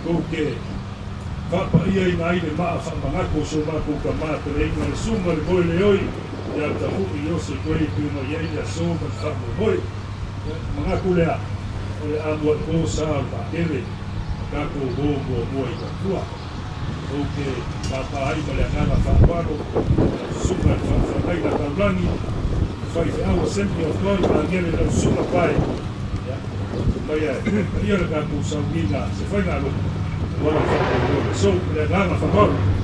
Koke Papa ia i nai le maa whamangako so mako ka mata le inga le suma le boi le oi ia ta hui i ose koe tu no ia ia so ma whamu boi mangako lea o le amua ko sa pa kere kako bongo mua i kakua Koke Papa ai ma le anganga whamaro suma le whamai la kaurangi whai te awa sempi o toi ma ngere le suma pai But yeah, you're the guy who's so mean that. So find out what I'm talking So, I'm forgot.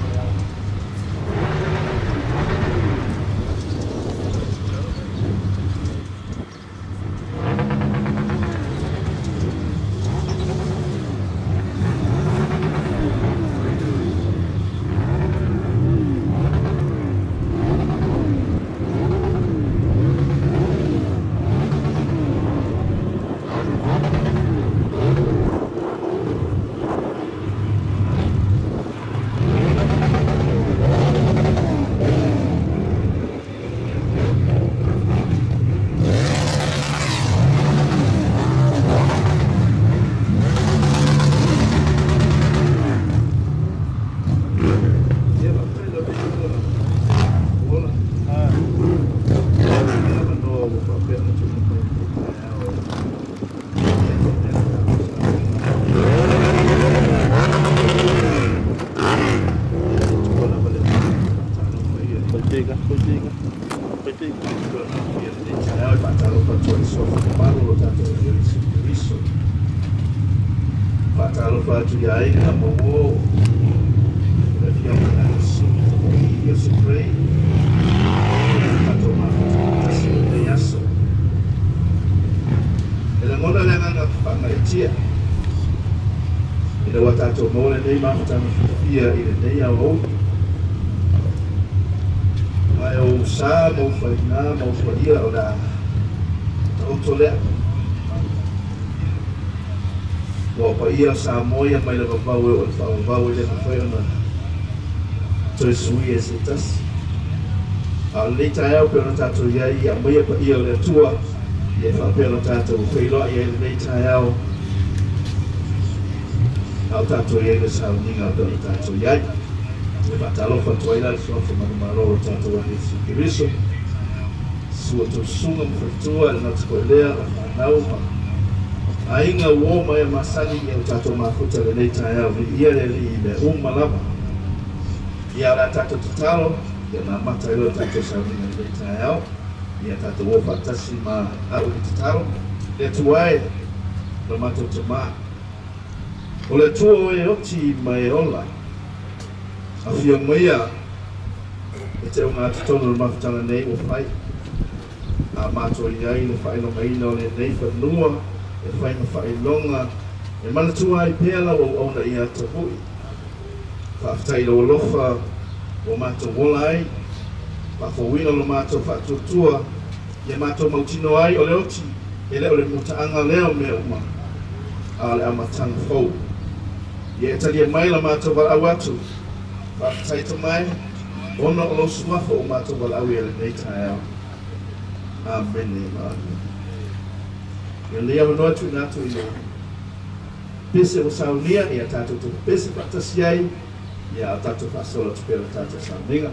Ia Samoa mai le vavau o le whauvau le na whai ona toi sui e se tas a le tai au pēna tātou iai a mai pa ia le tua i e whapēna tātou whailoa i e le tai au au tātou iai le sauninga o pēna tātou iai e matalofa tuaila le sofa manumaro o tātou a Yesu Kiriso sua tau sunga mwhaitua le nata koe lea la whanau Ainga uo mai masani i au tātou mafuta le nei tai au ia le li me umalama ia la tātou tatalo ia na mata ilo tātou sauninga le nei tai au ia tātou o fatasi ma au i tatalo le tuai le matou tama o le tua e oti mai ola a fia maia e te unga atitono le mafutanga nei o fai a matou iai le whaino maina o le nei whanua e whainga whailonga e manatua ai pēla o auna i ata hui whaafitai lo lofa o mātou wola ai whafawina lo mātou whaatutua e mātou mautino ai o le oti e leo le mutaanga leo me uma a le amatanga fau e tali e mai la mātou wala au atu whaafitai ta mai ona o lo sumafa o mātou wala au e le nei tai au Amen Ia lea manoa tu nātu i pese o saunia ia tātou tu pese patasi ai ia tātou whasola tu pera tātou sauninga.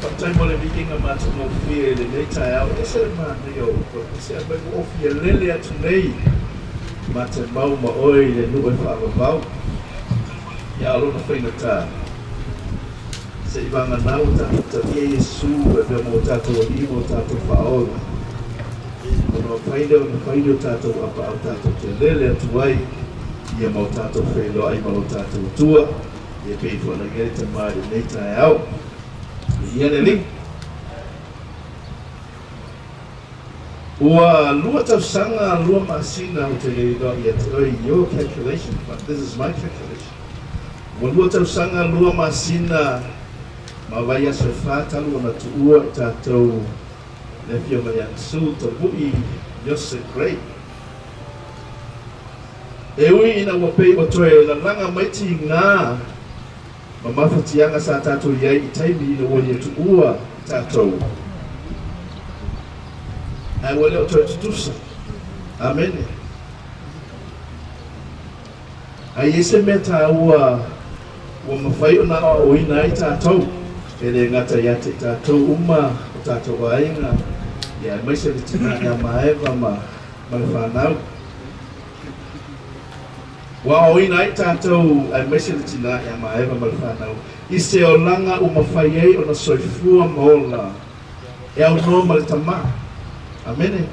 whatai mo le vikinga matu no fie le nei tai au e se ma nei o se a bai o fie lele atu nei ma te mau ma oi le nu e whaavavau ia alo na whaina tā se i wanga nau tātou ta Iesu e vea mo tātou o imo tātou whaola ono whaine o tātou apa au tātou te lele atu ai ia mau tātou whailo ai mau tātou tua ia pei whana gere te maare nei tai au ia ne ling ua lua tausanga lua masina o te reido ia te oi your calculation but this is my calculation ua lua tausanga lua masina ma vai aso e whātalu ona tuua i tātou le fia mai ansu ta bui Joseph Gray e ui ina ua pei o toe la langa maiti ngā ma mawhatianga sa tātou iai i taimi ina ua ia tuua tātou ai ua leo toe tutusa amen ai ese mea tā ua mawhai o nā o ina i tātou e le ngata ia te tātou uma o tātou ainga ia maise le tina ia maeva ma le whanau wa o ina i tātou ai maise le tina ia maeva ma le whanau i se o langa o mawhai ei o na soifua maola e au noa ma le tama amene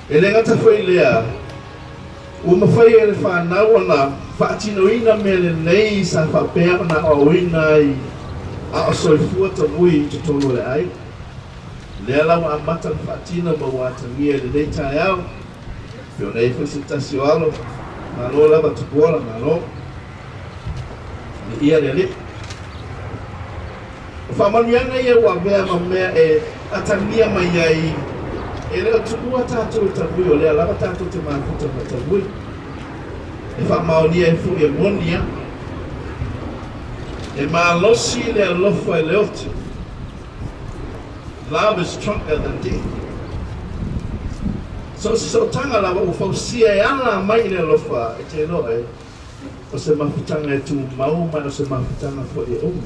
e le ngata whai lea o mawhai e le whanau o na whaatinoina me le nei sa whapea o na o ina i a o soifua ta mui i te tono le ai lea lau a mata le whaatina ma watangia le nei tai au pio nei whisitasi o alo malo lava tupuola malo le ia le li o whamanuianga ia ua mea ma mea e atania mai ai e leo tuua tātou ta mui o lea lava tātou te mafuta ma ta mui e whamaonia e fu e monia e malosi le alofa e leotu. Love is stronger than death. So tanga lava u fausia e ala mai le alofa e te loe o se mafutanga e tu mauma o se mafutanga fo e umu.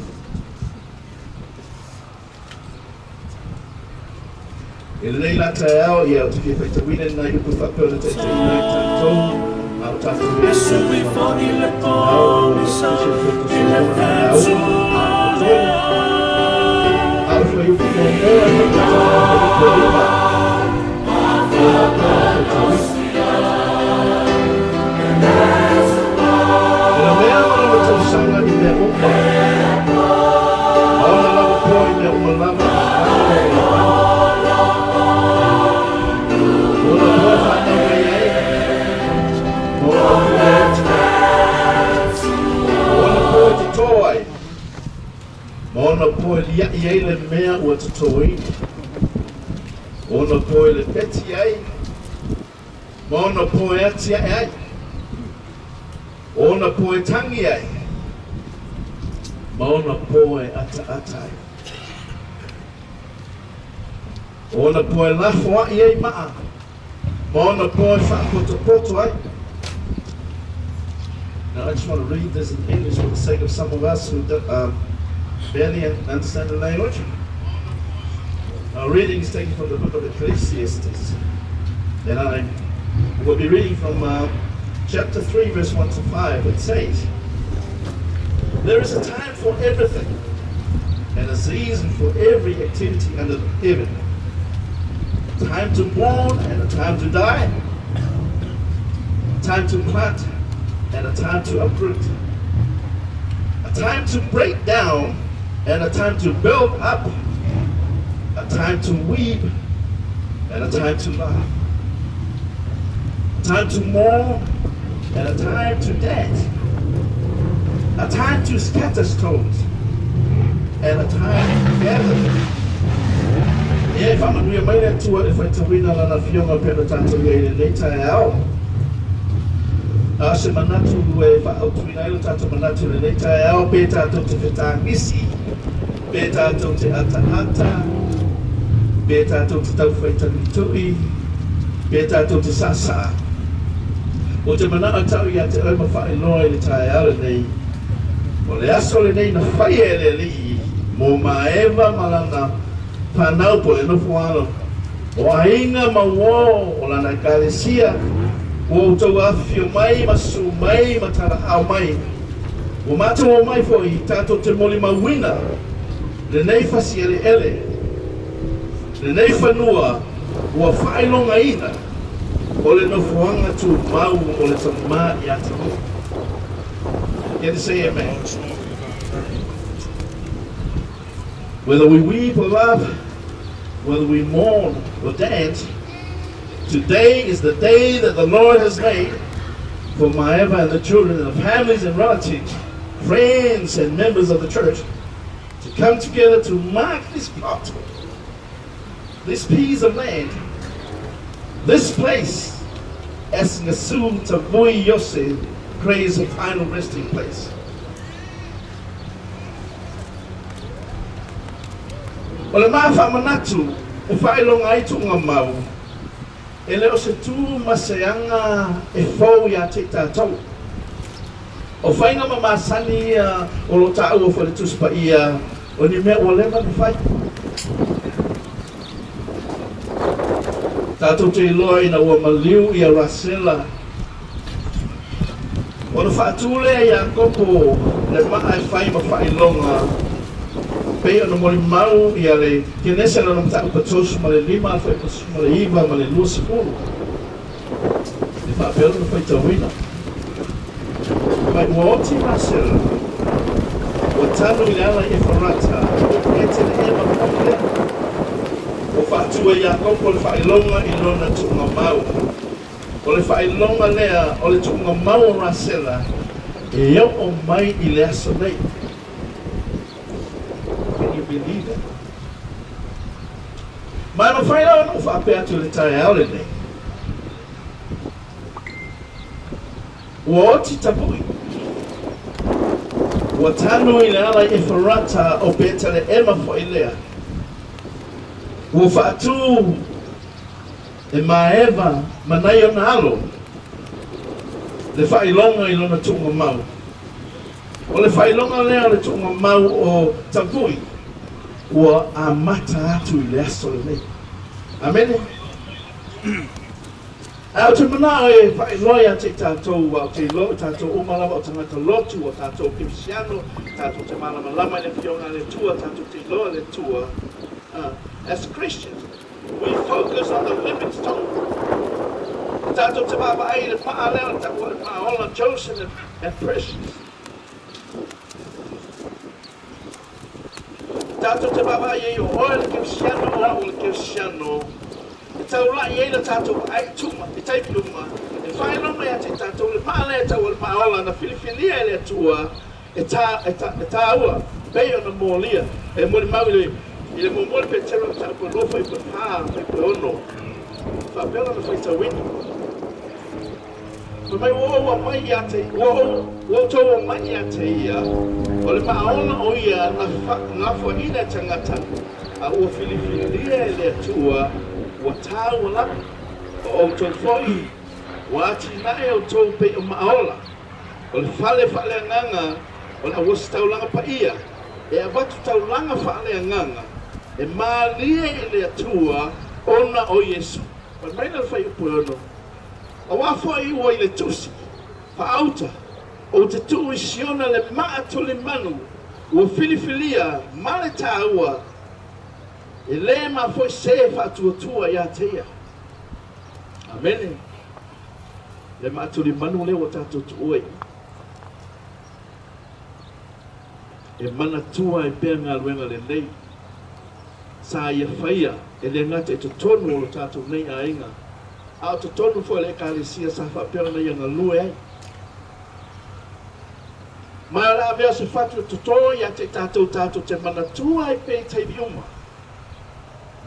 E lei la tae au ia o te kia whaita wine na i upu whapeo na te te ina i tātou au tātou e sui foni le tōni sa i le tātou au fai upu mo moa i tātou e upu e mea mana o tau sanga i mea upa aona lava po i mea uma lava Ona po lia i le mea ua tatoi. Ona po le peti ai. Ona po e atia ai. Ona po e tangi ai. Ona po e ata ai. Ona po e lafo ai ai maa. Ona po e whaapoto ai. Now I just want to read this in English for the sake of some of us who barely understand the language. Our reading is taken from the book of Ecclesiastes. And I will be reading from chapter 3, verse 1 to 5. It says, there is a time for everything, and a season for every activity under heaven. A time to born and a time to die. A time to plant and a time to uproot. A time to break down and a time to build up, a time to weep and a time to laugh, a time to mourn and a time to dance, a time to scatter stones and a time to gather them. E whamanuia mai le tua e whaitawina lana fionga pena tātou i le leitai au. A se manatu e whaautuina ilo tātou manatu le leitai au pe tātou te whetangisi. Be tātou te ata-ata, be tātou te tauwhaitanitui, be tātou te sasa. O te mana atau ia te oima whaeloa i le tae ala nei, o le aso le nei na whai e le li, mo maeva malana panau po eno fualo o ainga mawo o lana kalesia o tau afio mai masu mai matara au mai o mata o mai fo I tato te moli mawina le nei fasi ele le nei fanua o whailonga ina o le no fuanga tu mau o le tama I ata Can you say amen? Whether we weep or laugh, whether we mourn or dance, today is the day that the Lord has made for Maeva and the children and the families and relatives, friends and members of the church to come together to mark this plot, this piece of land, this place, as Nasu Tavui Yosef prays a final resting place. O le mafa manatu e whailonga ai tunga mau e leo se tu maseanga e fau ia te tātou o whainga mamasani o lo tāu o whare tuspa ia o ni mea o lewa ni whai tātou te iloa ina ua maliu ia rasela o le whaatule ia kopo le maa e whai ma whailonga Pei ono mori mau ia le kenesa na namta upatosu ma le lima alfa upatosu ma le iwa ma le lua sepulu. Le whaapelo na whai tawina. Mai ua oti masera. Ua tanu I ala e wharata. O ete le ema mokile. O whaatua ia kompo le whailonga I lona tunga mau. O le whailonga lea o le tunga mau rasela. E iau o mai I le aso nei. Believe it. Ma no fai la no fa pe to le tai ale nei. O ti tapui. O tano I ala e farata o beta le ema fo ilea. O fa tu e maeva manayo nalo. Le fa ilonga I lona tunga mau. O le fa ilonga le tunga mau o tapui. Ua amata atu I le aso le nei. Amen. Au te mana e whailoia te tātou au te ilo, tātou umalawa o tangata lotu o tātou kimsiano, tātou te malama I le fionga le tua, tātou te iloa le tua. As Christians, we focus on the living stone. Tātou te baba ai le paa leo, tātou le paa ola Joseph and Precious. Tātou te baba I o oe le kimsiano o le kimsiano. E tau la I le tātou ai tuma, I taipi uma. E whailonga ia te tātou le pāle e tau le paola na filifilia I le atua. E tā ua, pei o na mōlia. E mori mau I le mōmori pe tero tau po lofa I pe pā, I pe ono. Whapela na whai tawini. Mai o mai ia te, o tau mai ia te ia. O le paola o ia na whaina tangata. A ua filifilia I le atua. Wa tau la o tau foi. Wa ati nae o tau pe o maola. O le fale nganga. O le awas tau langa pa ia. E abatu tau langa fale nganga. E maalia I le atua. Ona o Yesu. Pa mai na fai upo ono. A wafo I ua I le tusi. Pa auta. O te tuu I siona le maa tuli manu. Ua filifilia. Male ta ua. E le ma foi se fatuatua ia teia. Amen. Le ma tuli manu le o tātou tuoi. E mana tua e pēr ngā luenga le nei. Sa ia whaia e le ngata e to tonu o lo tātou nei a inga. A to tonu fo le kālesia sa whapera nei anga lue ai. Mai la vea se fatu to to ia te tātou te mana tua e pē teibi uma.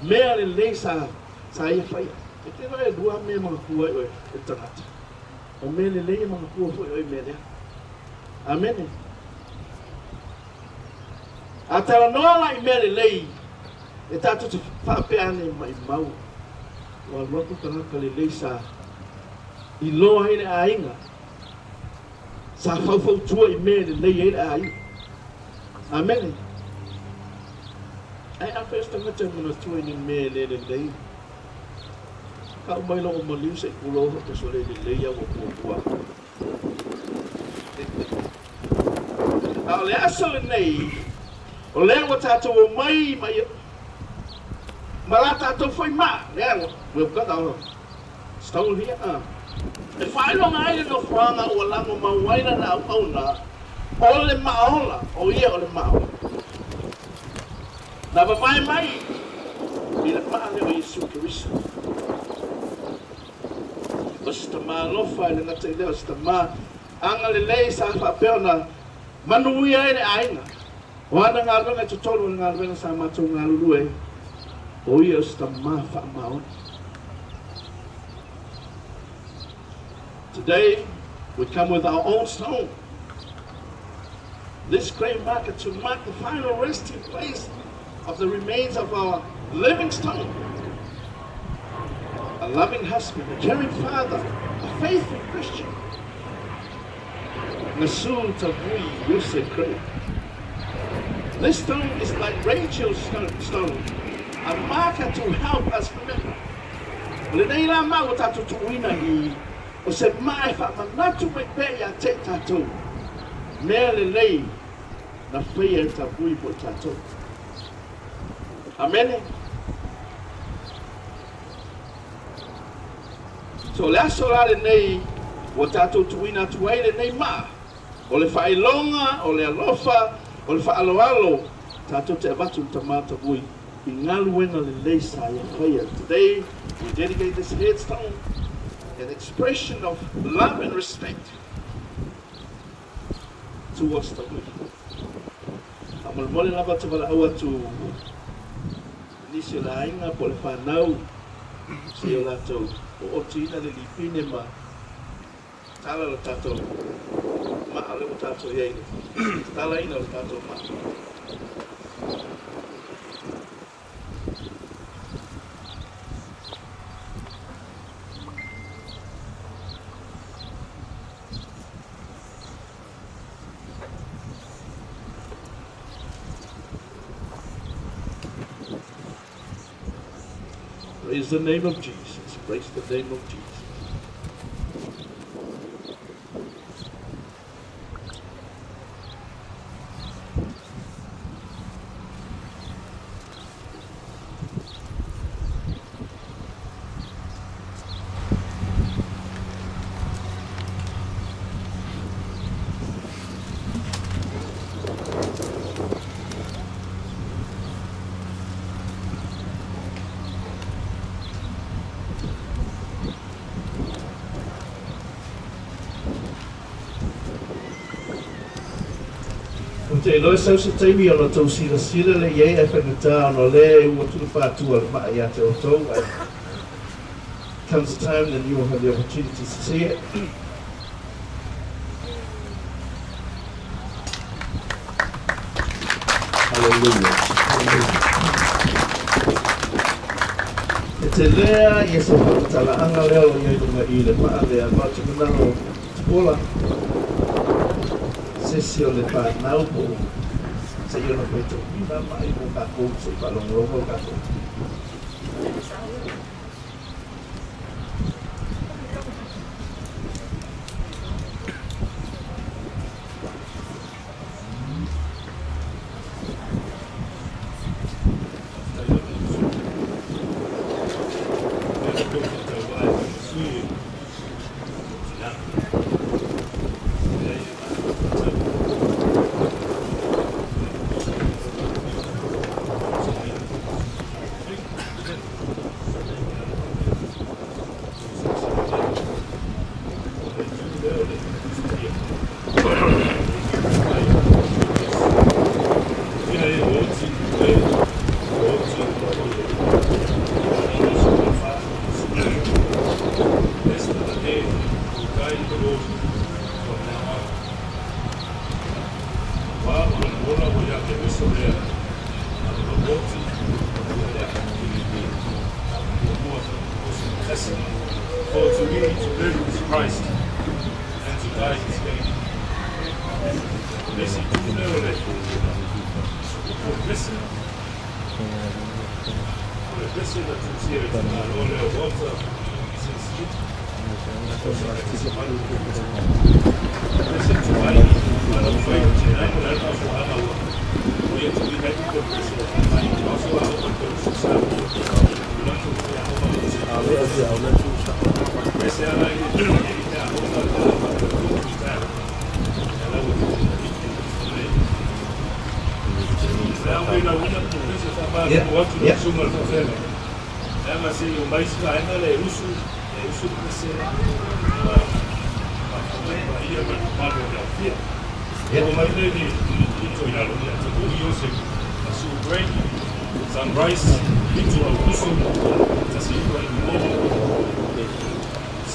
Mea le lei sa ia whaia. E te noe lua mea mga kua oe e tangata. O mea le lei mga kua fo oe mea lea. Amen. A tala noa la I mea le lei. E tātou te whapeane mai mau. O alwaku tangata le lei sa I loa hene a inga. Sa whauwhau tua I mea le lei hene a inga. Amen. Ai a festa nga te mana tua ni me le lei. Ka mai lo mo liu se kulo te so le lei au kua. A le aso nei o le wa tātou mai Mala tātou foi ma, lea, we've got our stone here. E whaelonga ai no whanga o lango mawaina na auna, o le maola, o ia o le maola. Na wawai mai, i le maa leo Iesu Kiriso. O sita maa lofa i le ngata i leo, sita maa anga le lei sa whapeo na manuia e le aina. O ana ngā runga tutoro ngā runga sa mātou ngā lulue. O ia sta mafa maon. Today we come with our own stone. This great market to mark the final resting place of the remains of our living stone. A loving husband, a caring father, a faithful Christian. Nasul Tabui Yusuf Craig. This stone is like Rachel's stone. A marker to help us remember. Le nei la mau tatu tuina hi o se mai fa manatu me pe ya te tatu. Me le nei na feia tabui po tatu. Amen. So le aso la le nei o tatu tuina tuai le nei ma. O le whailonga, o le alofa, o le whaaloalo tatu te abatu tamata bui. Today, we dedicate this headstone an expression of love and respect towards the good. Amal mole lava te wala awa tu nisi la inga po le whanau si o lato o tina le lipine ma tala la tato ma ale o tato yeine tala ina o tato ma. Praise the name of Jesus. Praise the name of Jesus. Te loe sau se taimi ona tau sila sila le iei e whakata ona le ua tulu whātua le maa ia te o tau. Comes a time then you will have the opportunity to see it. Hallelujah. E te lea i e se whakatala anga leo i e runga i le maa lea mātu manaro tupola. Se o le whanau po se i ona koe tō pina mai mo kako se i whalongorongo kako.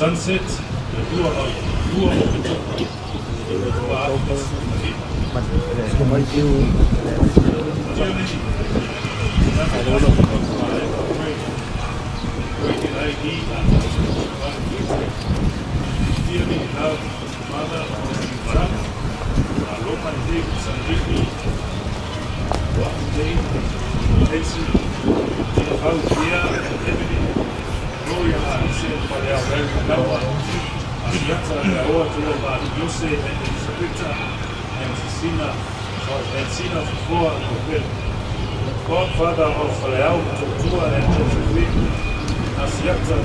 Sunset, Godfather of Leao, Tortua, and Josephine, Asiata,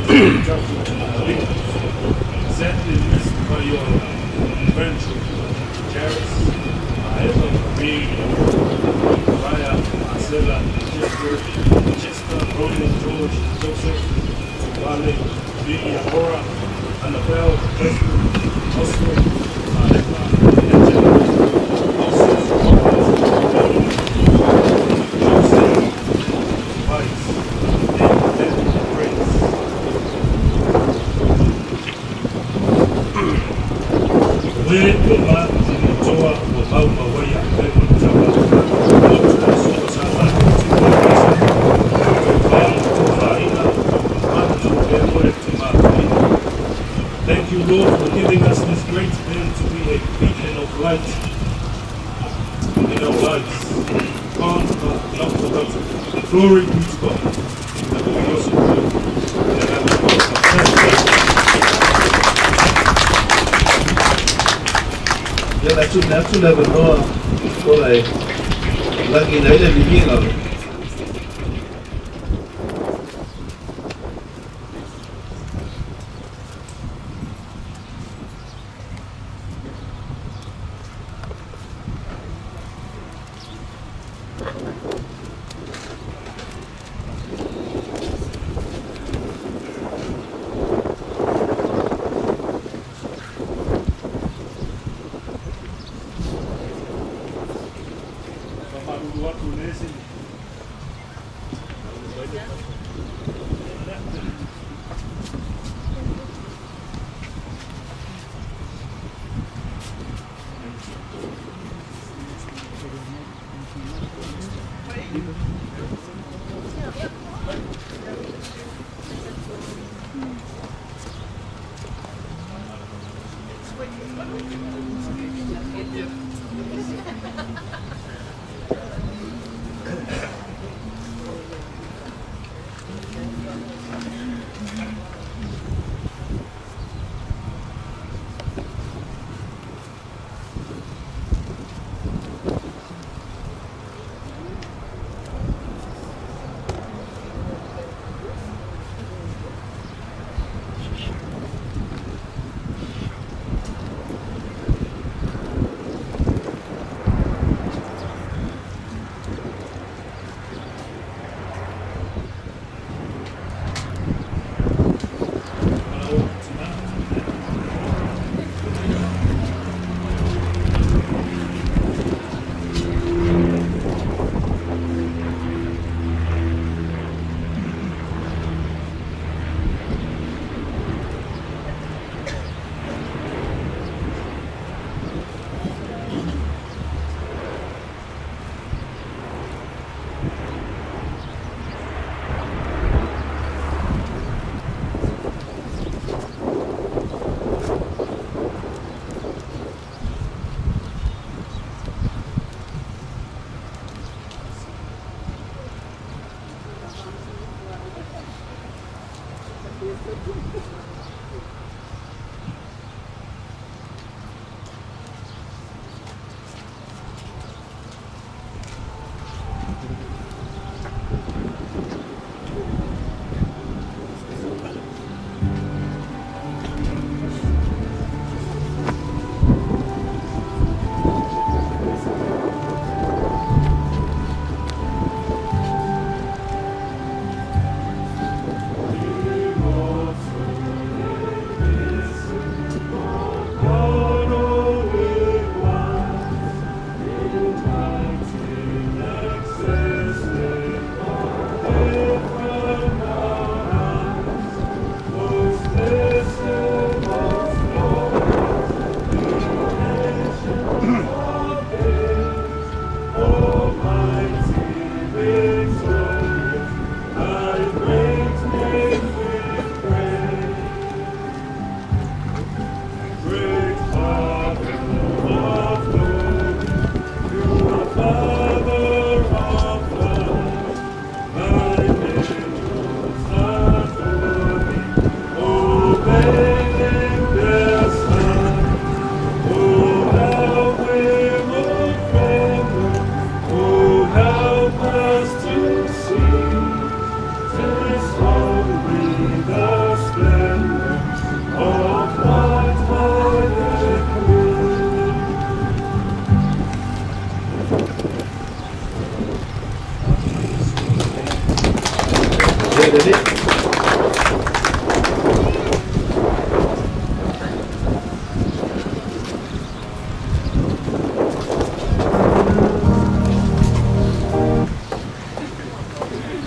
sent in this for your friendship, Jairus, Eva, Marie, Raya, Marcella, Chester, Roland, George, Joseph, Vale, Vicky, Ahora, Annabelle, Desmond, Oscar, Eva, Angela, Thank you, Lord, for giving us this great day to be a beacon of light in our lives. God, not forgotten. Glory be to God. That we also That's never know what I lucky night at the beginning of it.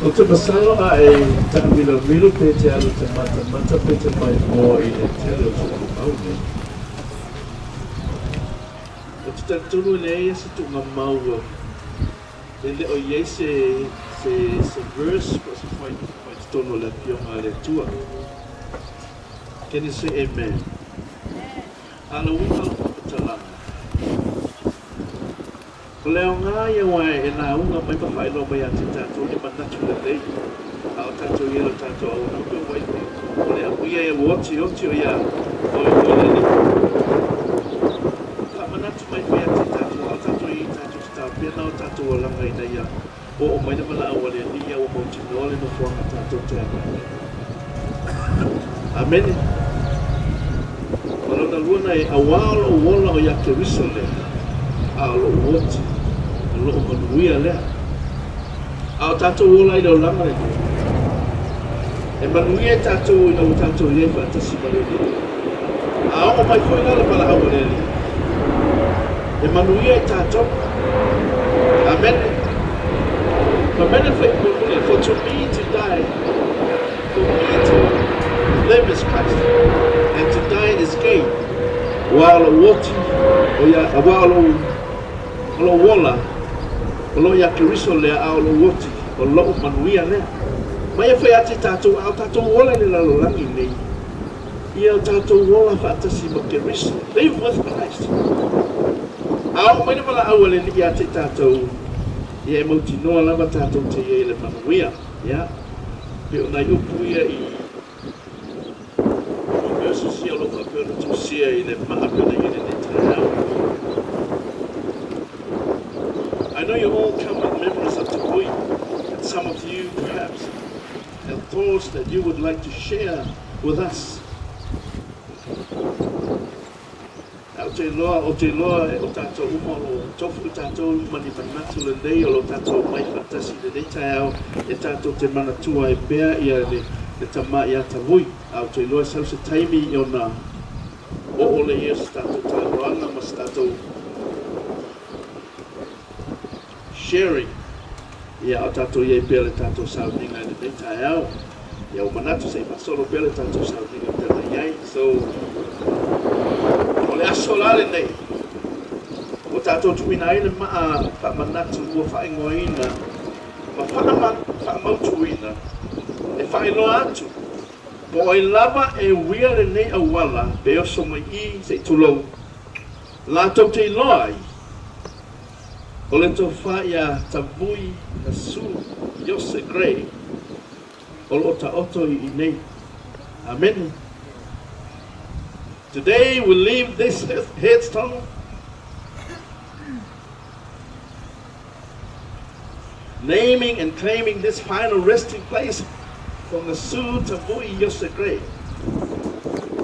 O te masalo a e tāmila milo pe te alo te mata pe te mai mo I le tele o te mau ne. O te tatunu ne e se tu mamau e le o ye se verse ko se fai te tono le pionga le tua. Can you say amen? Ala wika o talanga. O leo ngā ia wae e nā unga mai mawhai lo mai a te tātou ni manatu le lei. A o tātou ia lo tātou au nau pia waipe. O lea uia e woti o ia o e le ni. Ka manatu mai pia te tātou, a o tātou I tātou te tātou pia nao tātou o langa I na ia. O mai na mala awa le ni ia o mauti nole no fuanga tātou te amai. Amen. O lona luana e awalo o wola o ia ke riso le. A lo woti. Lo manuia lea. A o tātou wola I lau langa le. E manuia tātou I lau tātou I ewa tasi manuia. A o mai koe ngala pala awa le li. E manuia tātou. Amen. Amen. For to me to die, for me to live is Christ, and to die is gain. While woti, while wola. Olo ia kiriso lea a olo woti, o loo manuia lea. Mai e whai ati tātou au tātou wola ni lalo langi nei. Ia o tātou wola whaatasi ma kiriso. Live with Christ. Au mai na wala au ale ni ati tātou. Ia e mauti noa lama tātou te ia le manuia. Ia. Pe o nai upu ia I. O verso si alo ka pēra tu sia I le maa pēra I le tātou. I know you all come with memories of Tabui, and some of you perhaps have thoughts that you would like to share with us. O te loa o tātou uma o tofu tātou mani manatu le nei o lo tātou mai whatasi le nei tau e tātou te manatua e bea ia le tama I a Tabui. A o te loa sau se taimi I ona o ole ia se tātou tāroanga ma se tātou sharing. Ia o tātou ia I pēle tātou sauninga le nei tāiau. Ia o manatu se I masoro pēle tātou sauninga pēle iai. So, o le aso lale nei. O tātou tuina ina maa wha manatu ua whaingoina. Ma whaamautuina. E whaingoa atu. Po I lava e wia le nei awala pe oso mai I se tulou. Lātou te loai. O le tō whaia Tabui na su Yose Gray. O lo ta oto I nei. Amen. Today we leave this headstone naming and claiming this final resting place from the Su Tabui Yose Gray.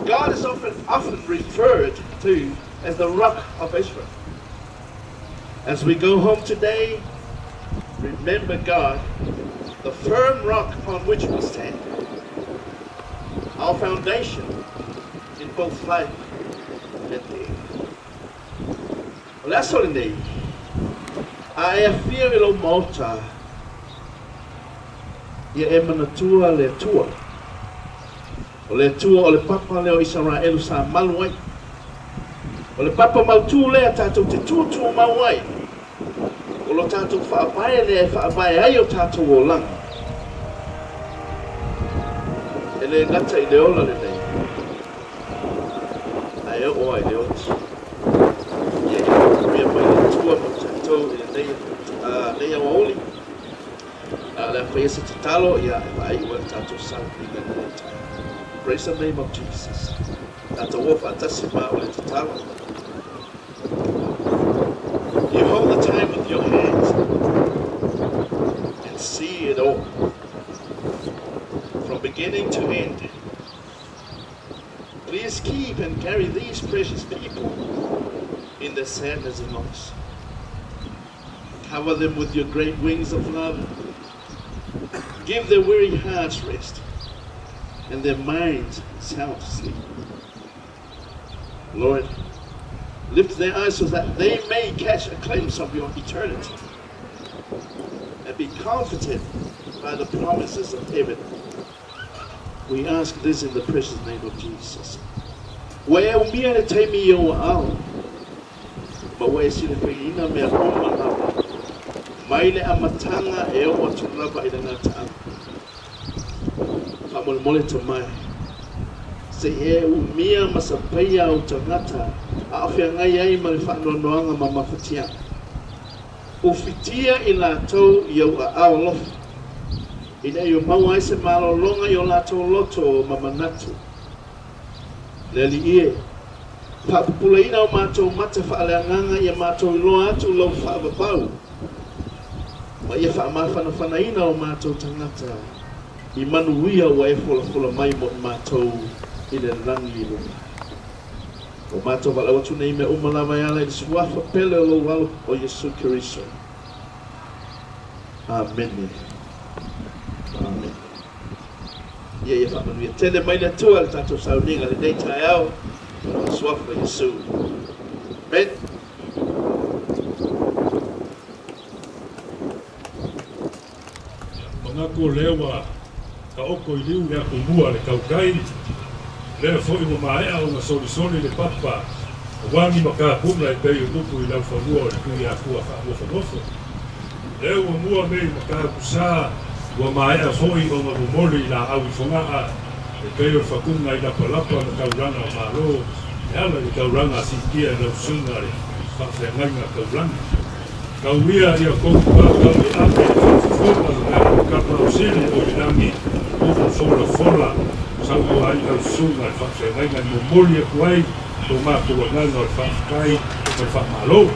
God is often referred to as the Rock of Israel. As we go home today, remember God, the firm rock upon which we stand, our foundation in both life and death. Well, that's all in there. I feel ilo mota. Ia e manatua le tua. O le tua o le papa leo Israelu sa maluai. O le papa mautu lea tātou te tūtū mau ai. O lo tātou whaapae lea e whaapae ai o tātou o langa. E le ngata I le ola le nei. Ai o ai le oti. Ia I mea mai le tua mo tātou I le nei a waoli. Le whaia se te talo ia e vai ua tātou sau I le nei tātou. Praise the name of Jesus. Tātou o whaatasi mā o le te talo. You hold the time with your hands and see it all from beginning to end. Please keep and carry these precious people in their sadness and loss. Cover them with your great wings of love. Give their weary hearts rest and their minds sound sleep. Lord, lift their eyes so that they may catch a glimpse of your eternity and be comforted by the promises of heaven. We ask this in the precious name of Jesus. Wea umia le taimi o ao, ma wea sile peina mea oma lava, mai le amatanga e o atunava I le ngata a mole mole ta mai. Se e umia masapeia o tangata, a awhia ngai ai ma le whaanoanoanga ma mawhatia. O fitia I lātou I au a ao lofa. I nei o maua ai se malolonga I o lātou loto o mamanatu. Le li ie, whaapupula ina o mātou mata whaaleanganga I a mātou iloa atu lau whaavapau. Ma ia whaamawhanawhana ina o mātou tangata. I manuia wa e fola mai mo I mātou I le rangi I o mātou wala watu nei me umalawa ala I suafa pele o lo walo o Yesu Kiriso. Amen. Amen. Ia whamanuia. Tele mai le tua le tātou sauninga le nei tai au o suafa Yesu. Amen. Mangako lewa ka oko I liu lea kumua le kaukai. Lea foi mo maea o nga solisoli le papa. Wangi maka pumla I pei o nuku I lau whanua o le kui a kua whanofo. Lea ua mua mei maka kusaa ua maea foi o nga mumoli la awi whangaa. E pei o whakunga I la palapa na kauranga o malo. E ala I kauranga sikia lau sunga le whawhengainga kauranga. Kauia ia kokupa kau I ame whawhifonga na kapa o sili o inangi ufa fola. Sango ai au sunga I whawhengainga mumoli e kuai. Tō mātua ngana o whaakai o whaamalo.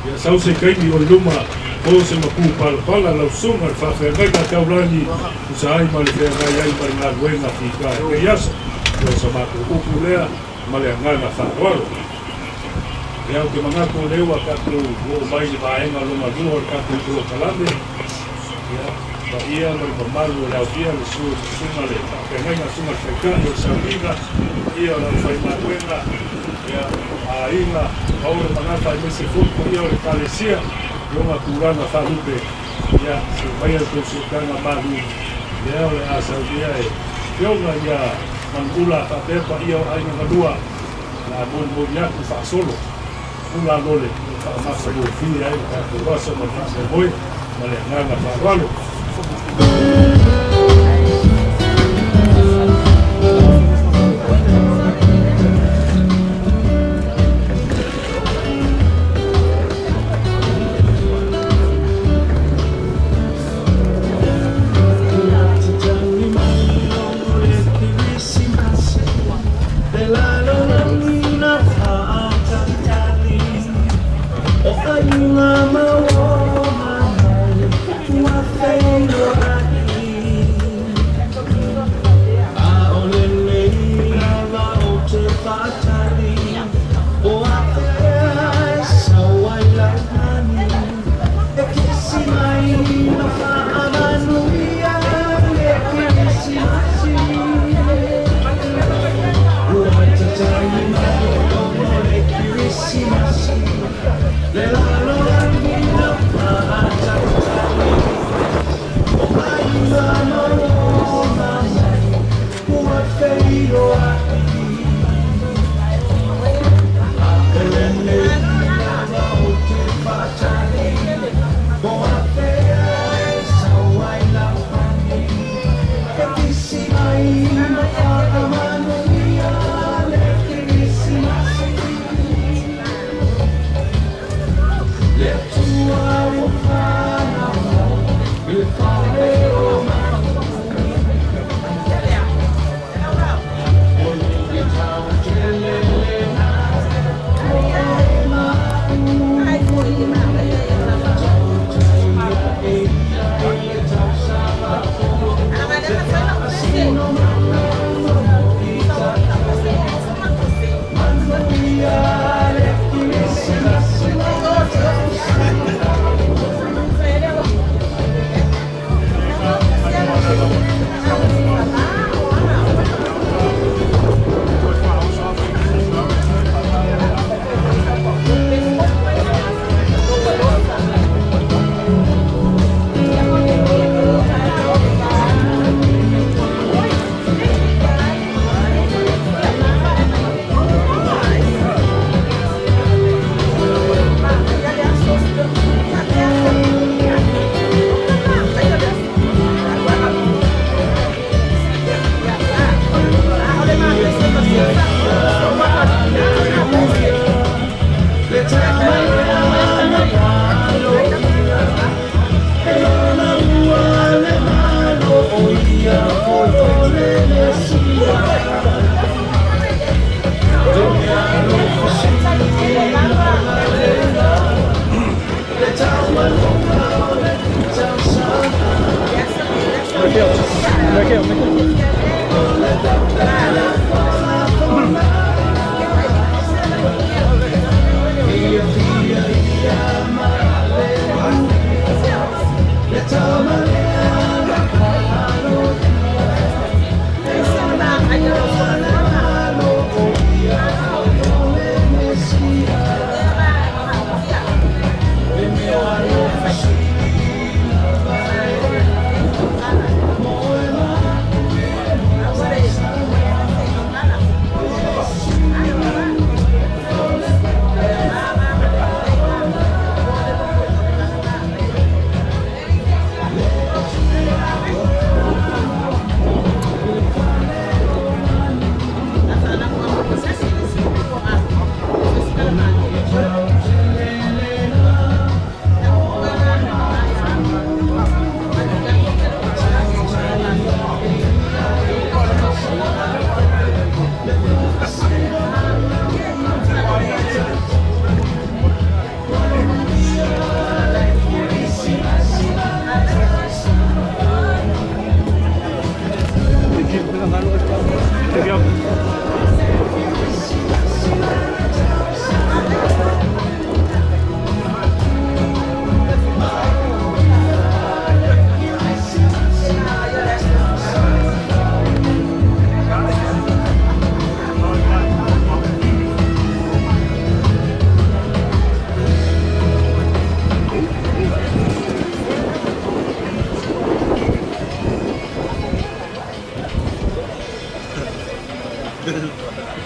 Ia sau se kaini o luma o se maku pala lau sunga o whawhengainga kaurani usa ai male whengai ai mare ngā ruenga whika e kei asa. Ia sa mātua upu lea male ngana whaawaro. Ia o ke mangako lewa kato o mai ni vaenga luma lua o kato I o kalame. Ia pa ia mare mamalu o lau ia le sunga le whawhengainga sunga whaikai o sauringa. Ia o lau whaimāruenga. Ia a inga aure manata I mese fuku ia o le kalesia I o ngā kuranga wharupe ia se mai au tō kanga maru ia o le asaudia e pionga ia mangula whapepa ia o ainga manua na moni aku whaasolo kula lole whaamasa o whiri ai ka kurasa ma whaase moi ma le nganga whaaralo.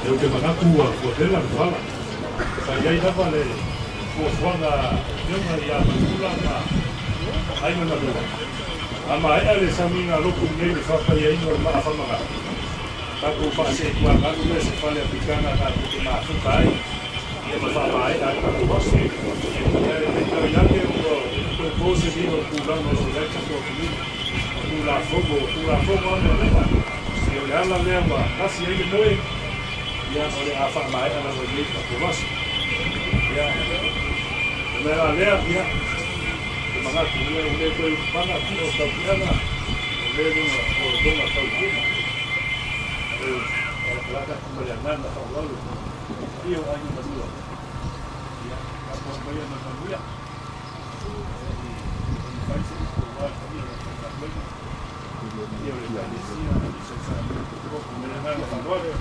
Eu te manaku a tela no fala. Sai aí da vale. Ko swanga yonga ya kula na. Ai mana do. Ama ai ale saminga loku nei le fapa ia ino ma fa manga. Ka ko fa se kwa ka ko se fale aplicana ka ko na fukai. Ia ma fa mai ka ko wasi. Ia ia ke ko pose di no kula no se le ka ko ni. Kula fogo na. Se olhar lá leva, assim ele não ya oleh apa mai ana bagi kemas ya mera lea ya manga kunia ule ko pana tio tapiana ule no dona taupina la ka kumaliana na tawalu io ayu madua ya apa baya na tabuya paisi ko wa kami na tabuya io le disia senza ko kumaliana na tawalu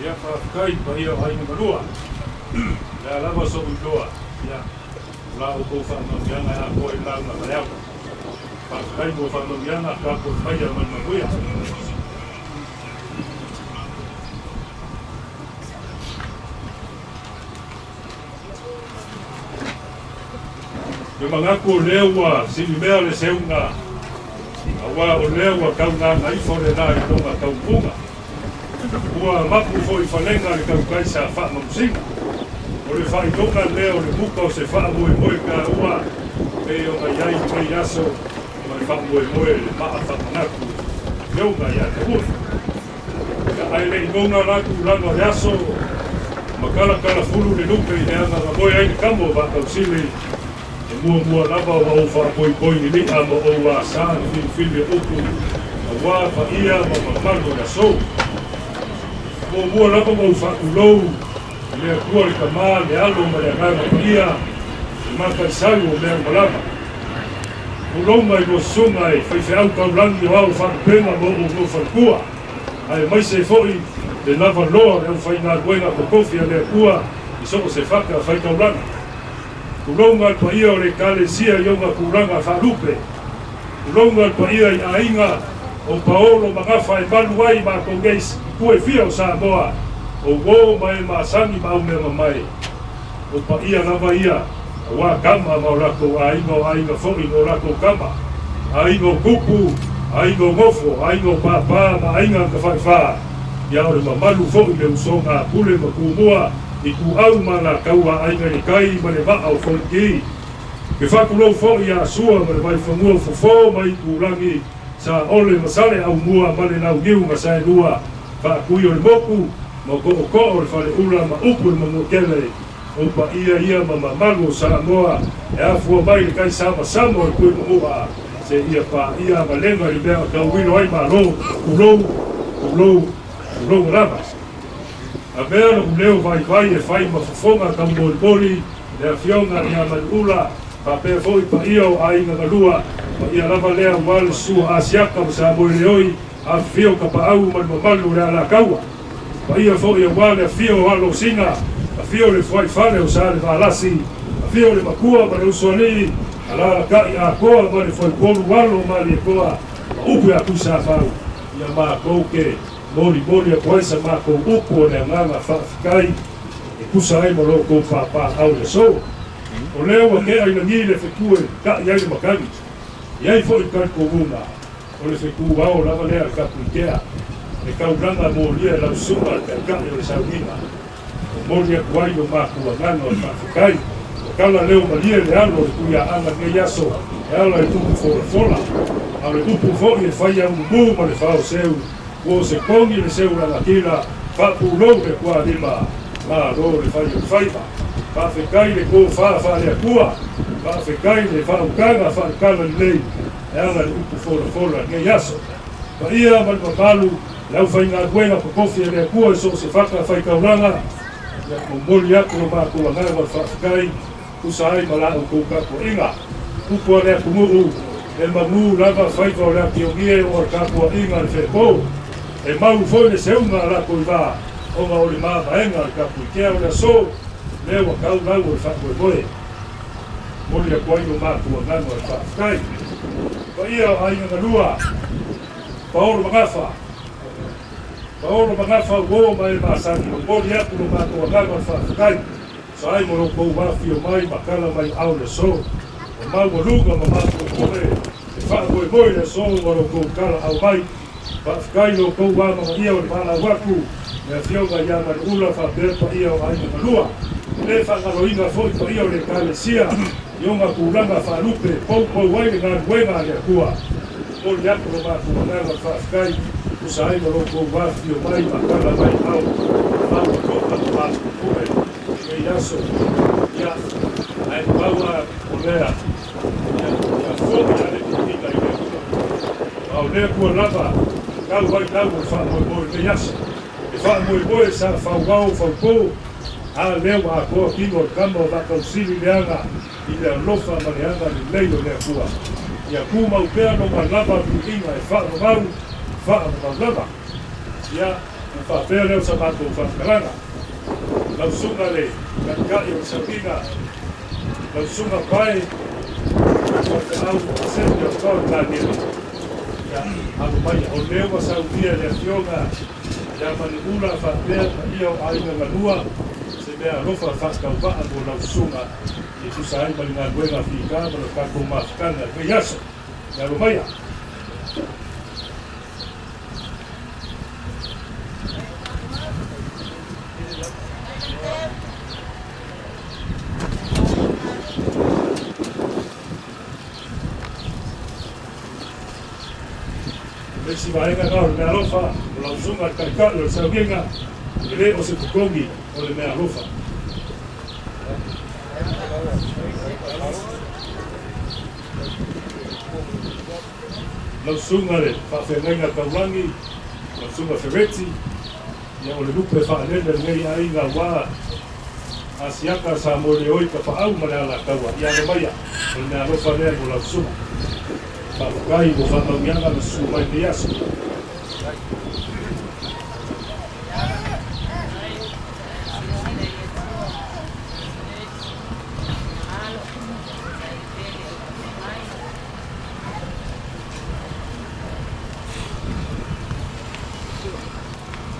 Ya kai bahia ai no lua. Ya lava so lua. Ya. La o ko fa no ya na ko ila na ya. Pa kai mo fa no ya na ka ko bahia man no ya. me mangaku leo wa sili mea le seunga awa o leo wa kauna ngai fore na i tonga kaupunga ua maku fo i falenga le kaukai sa wha mamusinga o le wha i tonga leo le muka o se wha moe ka ua e o ngai ai kei aso ma le wha moe le maa wha mangaku leo ngai ane ua ka ai le ingonga raku langa le aso makala fulu le nupe i neanga nga moe ai ni kamo wa kausili mua lava o au whapoi ni lia ma o a saan fili upu a wā pa ia ma mamalo na so mua lava o whakulou lea kua le kamā le alo ma le nganga pa ia i maka i salu o mea malama ulou mai mo sunga e whaife au kaulangi o au whakupenga mo o no whakua ai mai se foi le lava loa le au whainga duenga ko kofi a lea kua i soko se whaka whai kaulangi Kulonga al paia o le kalesia ionga kuranga whalupe. Kulonga al paia i ainga o paolo magafa e malu ai ma kongeis kue fia o Samoa. O wō mai maasangi mau mea mamai. O paia lava ia a wā kama ma o lako ainga fōi no lako kama. Ainga o kupu, ainga o ngofo, ainga o pāpā ma ainga ka whaiwha. Ia ore mamalu fōi le usonga pule ma kumua. I ku au mana kaua ainga ni kai ma le waa o whonki. Ke whakulou fo i a sua ma le mai whamua fofo mai ku rangi sa ole masale au mua ma le nau niu ma sae lua. Whakui o le moku ma ko o ko o le whale ula ma upu le mamu kele. O pa ia ma mamalu sa moa e a fua mai le kai sama samo e kui mua. Se ia pa ia ma lenga li bea ka uwilo ai ma lo kulou ramas. A mea na uleo vai e whai ma whafonga ka mori le a fionga ni a manula pa pēr fōi pa ia o a inga galua pa ia lava lea wale sua asiaka ma sa mori leoi a fio ka pa au man mamalu le ala kaua pa ia fōi a wale a fio alo singa a fio le whai whale o sa le valasi a fio le makua ma le usuani a la kai a koa ma le whai koru walo ma le koa ma upu a kusa whau ia ma kouke mori a koaisa ma kou upu o le nganga whaafikai e kusa ai mo lo kou whaapā au le so. O leo a kea ina ngi le whekue ka iai le makani. Iai fo i kai kou unga. O le wheku wao lava lea kapu i kea. E kauranga moria lau sunga le ka i le saunina. O moria kuai o ma kua nganga o whaafikai. O kala leo malia le alo e kuia anga nge yaso. E ala e tupu fola. A le upu fo i e whai au mu ma le whao seu. O se kongi le seu la kila whapulou le kua lima ma ro le whai o whaipa whawhekai le ko wha le akua whawhekai le whaukanga whaukanga nei e anga le upu fola nge yaso pa ia man makalu lau whainga duenga pa kofi le akua e so se whaka whaikauranga ia mo moli aku o maa kua ngai wal whawhekai kusa ai ma lao koukako inga upu le akumuru e mamu lava whaika o le akiongie o kakua inga le whepo e mau foi le seunga la koiva o ma o le maa vaenga le kapu i kea o le so leo a kau lau o le whakoe moe moli a kuai o maa kua ngano e whaafikai pa ia o ainga ngalua paoro magafa uo mai maasani o moli aku o maa kua ngano e whaafikai sa ai mo kou wafi o mai makala mai au le so o mau o lunga ma maa kua moe e whakoe moe le so o kou kala au mai Whaafikai no kou wama o ia o le mana waku mea fionga ia mani ula whapea pa ia o ainga malua. Le whangaloinga fōi pa ia o le kalesia i onga kūranga whalupe pou waile ngā ruenga le kua. O le aku o māku o ngāra whaafikai usa ai maro kou wafi o mai makala mai au. Māku kota o māku kure i mei aso. Ia, ai paua o lea. Ia fōi ale kikita i lea kua. Au lea kua lava. Kau vai kau o whaamoe me yasa. E whaamoe sa whauwau whaupo. A leo a koa kino o kama o wakau siri leanga. I lea lofa ma leanga ni leilo lea kua. Ia kuma upea no ma lava kukinga e whaamau lava. Ia, e whaapea leo sa mako whaakaranga. Lau sunga le, kakai o sapina. Lau sunga pai. O te au o sepi o kau ka nila. Alu mai o leo sa uia le fionga ya mani ula fa per ia o ainga ngalua se mea lofa whakauwaa mo lau sunga e tu sa ai mali ngā luenga whika mo na kako mafkanga kei aso ngā romaia. Si vaenga ngā o le mea lofa, o lau sunga kaikau o sa vienga, e le o se tukongi o le mea lofa. Lau sunga le whawhengainga kaurangi, lau sunga whereti, ia o le lupe whaanele ngei ai ngā wā, a siaka sa mo le oi ka whaau ma le ala kaua, ia le maia, o le mea lofa lea o lau sunga. Whakakai mo whanauianga na su mai te aso.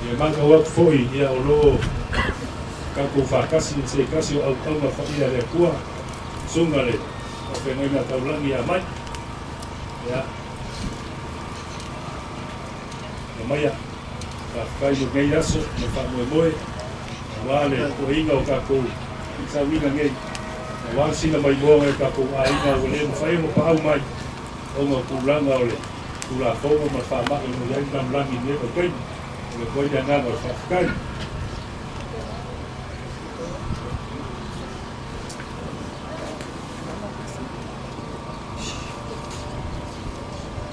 Ia manga wak foi ia o lo kako whakasi se kasi o au taunga whaia le kua sunga le o whengaina taulangi a mai. Ya, namanya, kai mo ngai aso, me fa moe, wale o inga o kako, sa winga ngai, wale sina mai moe kako a inga o le mo fai mo pa au mai, o mo pulanga o le, pula fonga ma fa ma mo yang nam langi ne o kai, o koi da nga o fa kai.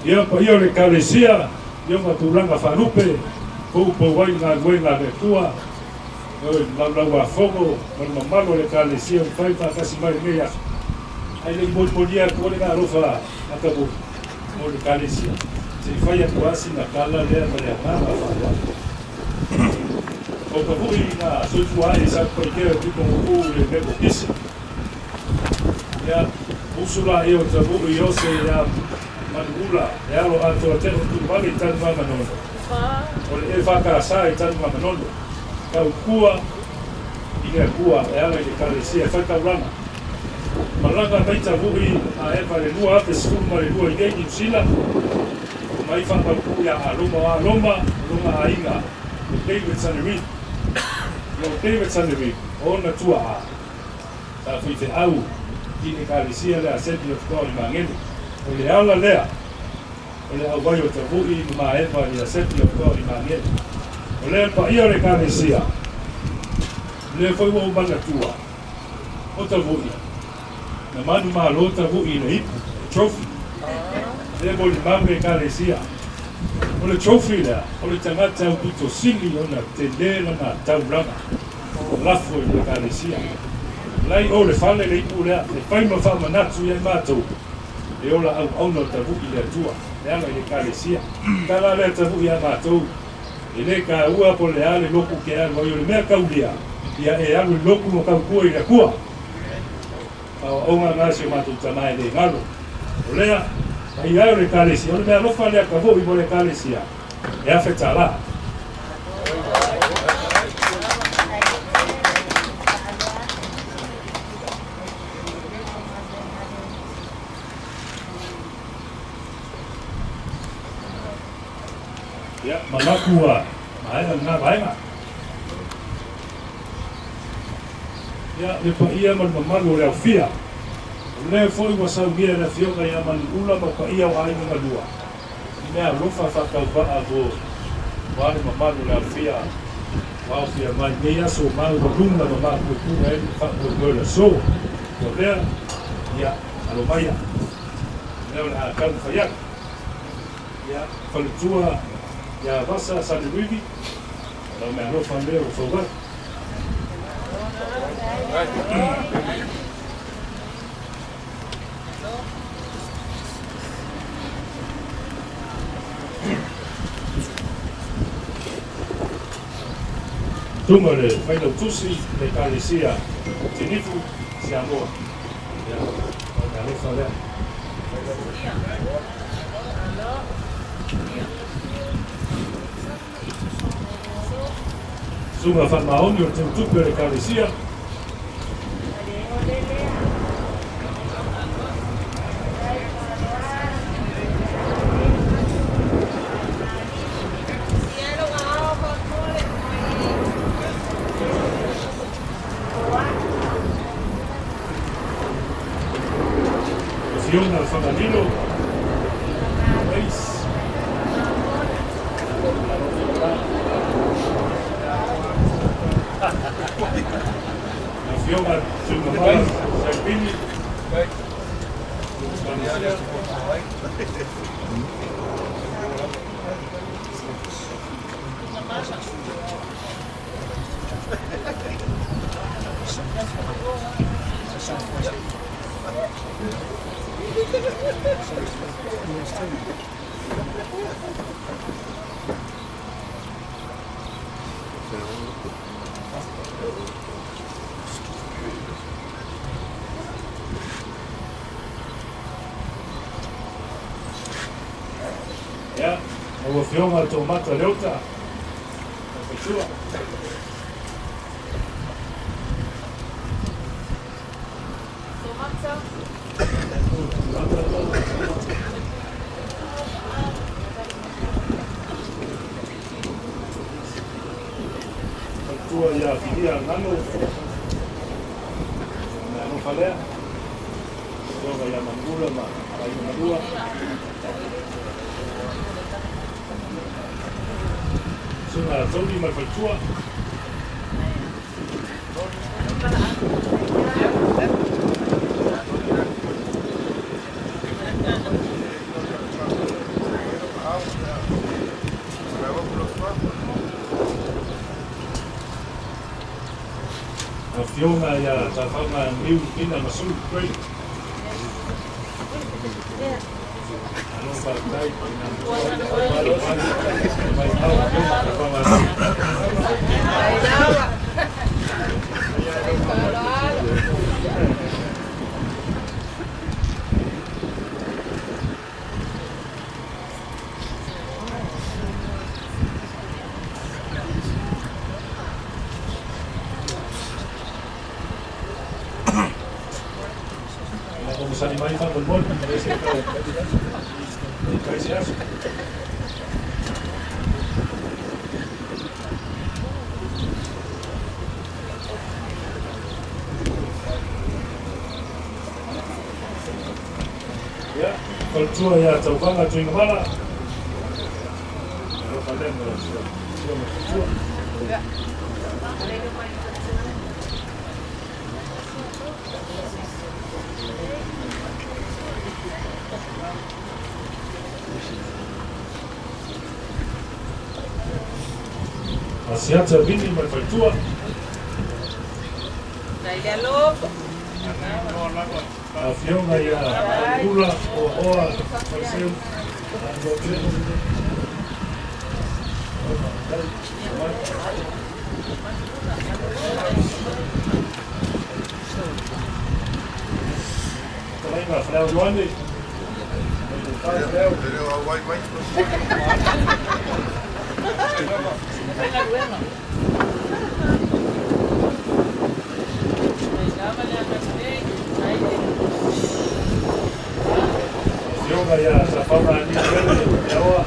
Ia pa ia le kalesia, ia ma tulanga whanupe, koupo wai ngā nguenga le tua, lau a whongo, ma mamalo le kalesia, whai whakasi mai mea. Ai le molia kore ngā rofa, akabu, mo le kalesia. Se whai atu asi na kala lea ma lea ngā whaua. O ka hui ngā soifu ai sa koikea tiko mo le meko kisi. Ia, usula i o tabu i ose ia, Manula, e alo ato a tero tu vale i tanu mamanono. O le e whakasa i tanu mamanono. Kau kua, i ngā kua, e ala i le kalesia, whakauranga. Malanga meita vuhi a e pare lua ate skulu mare lua i gei Sila. Mai whakaku ia a loma a inga. O David Saneri. I o David Saneri, o na tua a. Ta fui te au, i le kalesia le Assembly of God i Mangene. O le ala lea, o le au wai o te vui i ma ewa i a sepi o kua i ma ngere. O le pa ia le kalesia, le foi wa umanga tua, o te vui. Na manu maa lo te vui le ipu, trophy. Le mo li mame kalesia. O le trophy lea, o le tangata au puto sili o na te lela na tauranga. O lafo i le kalesia. Lai o le fale le ipu lea, le whaima whama natu i ai mātou. E ola au no tavu i le tua, e anga i le kalesia. Tala le tavu i a mātou. E le ka ua po le ale loku ke anu, o le mea kaulia. Ia e anu loku mo kau kua i le kua. Pao onga ngasi o mātou tamai le ngalo. O lea, i au le kalesia, o le mea lofa lea ka vo i mo le kalesia. E a whetala. Ya, malakua, maenga ngā vaenga. Ya, le pa ia man mamalu le au fia. Le foi wa saugia na fioga ia man ula ma pa ia wa ainga lua. Mea lofa whakau waa vo wale mamalu le au fia. Wao fia mai mea so mau wa lunga ma maa kutunga e whakau gola so. Ko lea, ia, alo maia. Leo le a kanu whaiak. Ia, whalutua ya vasa Sanerivi, lau mea rofa leo whauat. Tunga le whailau tusi le kalesia tinifu si amoa. Ya, lau mea rofa leo. Sunga wha maoni o te utupe o le kalesia. Fiona Fandanilo. Reis. Fiona Tungamalas, Salvini. Ja, ovo Fiona Tomata Leota. Čuva. Tua ya filia nano. Nano falea. Tua ya mangula ma ai madua. Suna Tony Malfaltua. Fiona ya tafanga new ina masu great. Ano ba dai los animales van con golpe, parece que parece eso. Ya, cultura ya Taupanga Tuingamala. No falemos, Asiata Vini Malfaltua. A Fiona ya Mangula o Oa Marcel. Venga, Frau Joanne. Yoga ya Safama ni yawa.